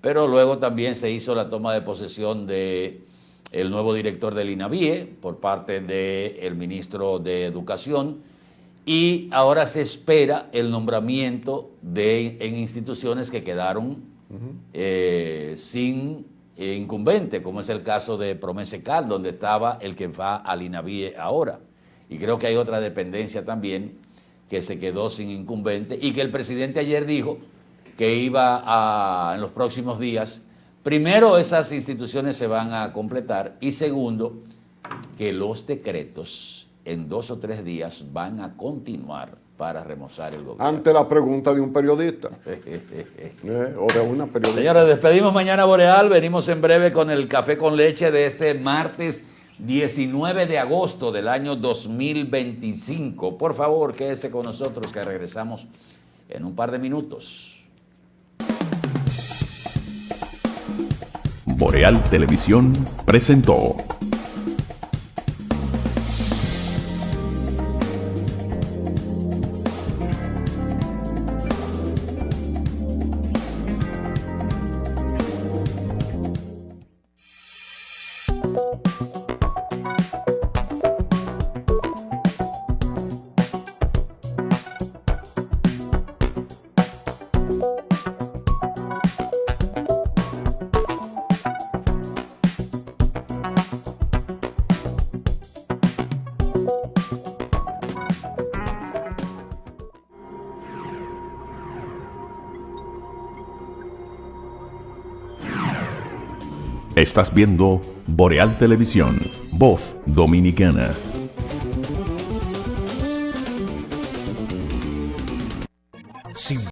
pero luego también se hizo la toma de posesión de el nuevo director del INAVIE por parte del ministro de Educación, y ahora se espera el nombramiento en instituciones que quedaron sin incumbente, como es el caso de Promesecal, donde estaba el que va al INAVIE ahora. Y creo que hay otra dependencia también que se quedó sin incumbente y que el presidente ayer dijo que iba en los próximos días. Primero, esas instituciones se van a completar, y segundo, que los decretos en 2 o 3 días van a continuar para remozar el gobierno. Ante la pregunta de un periodista. O de una periodista. Señores, despedimos Mañana Boreal. Venimos en breve con el Café con Leche de este martes 19 de agosto del año 2025. Por favor, quédese con nosotros, que regresamos en un par de minutos. Boreal Televisión presentó Estás viendo Boreal Televisión, voz dominicana.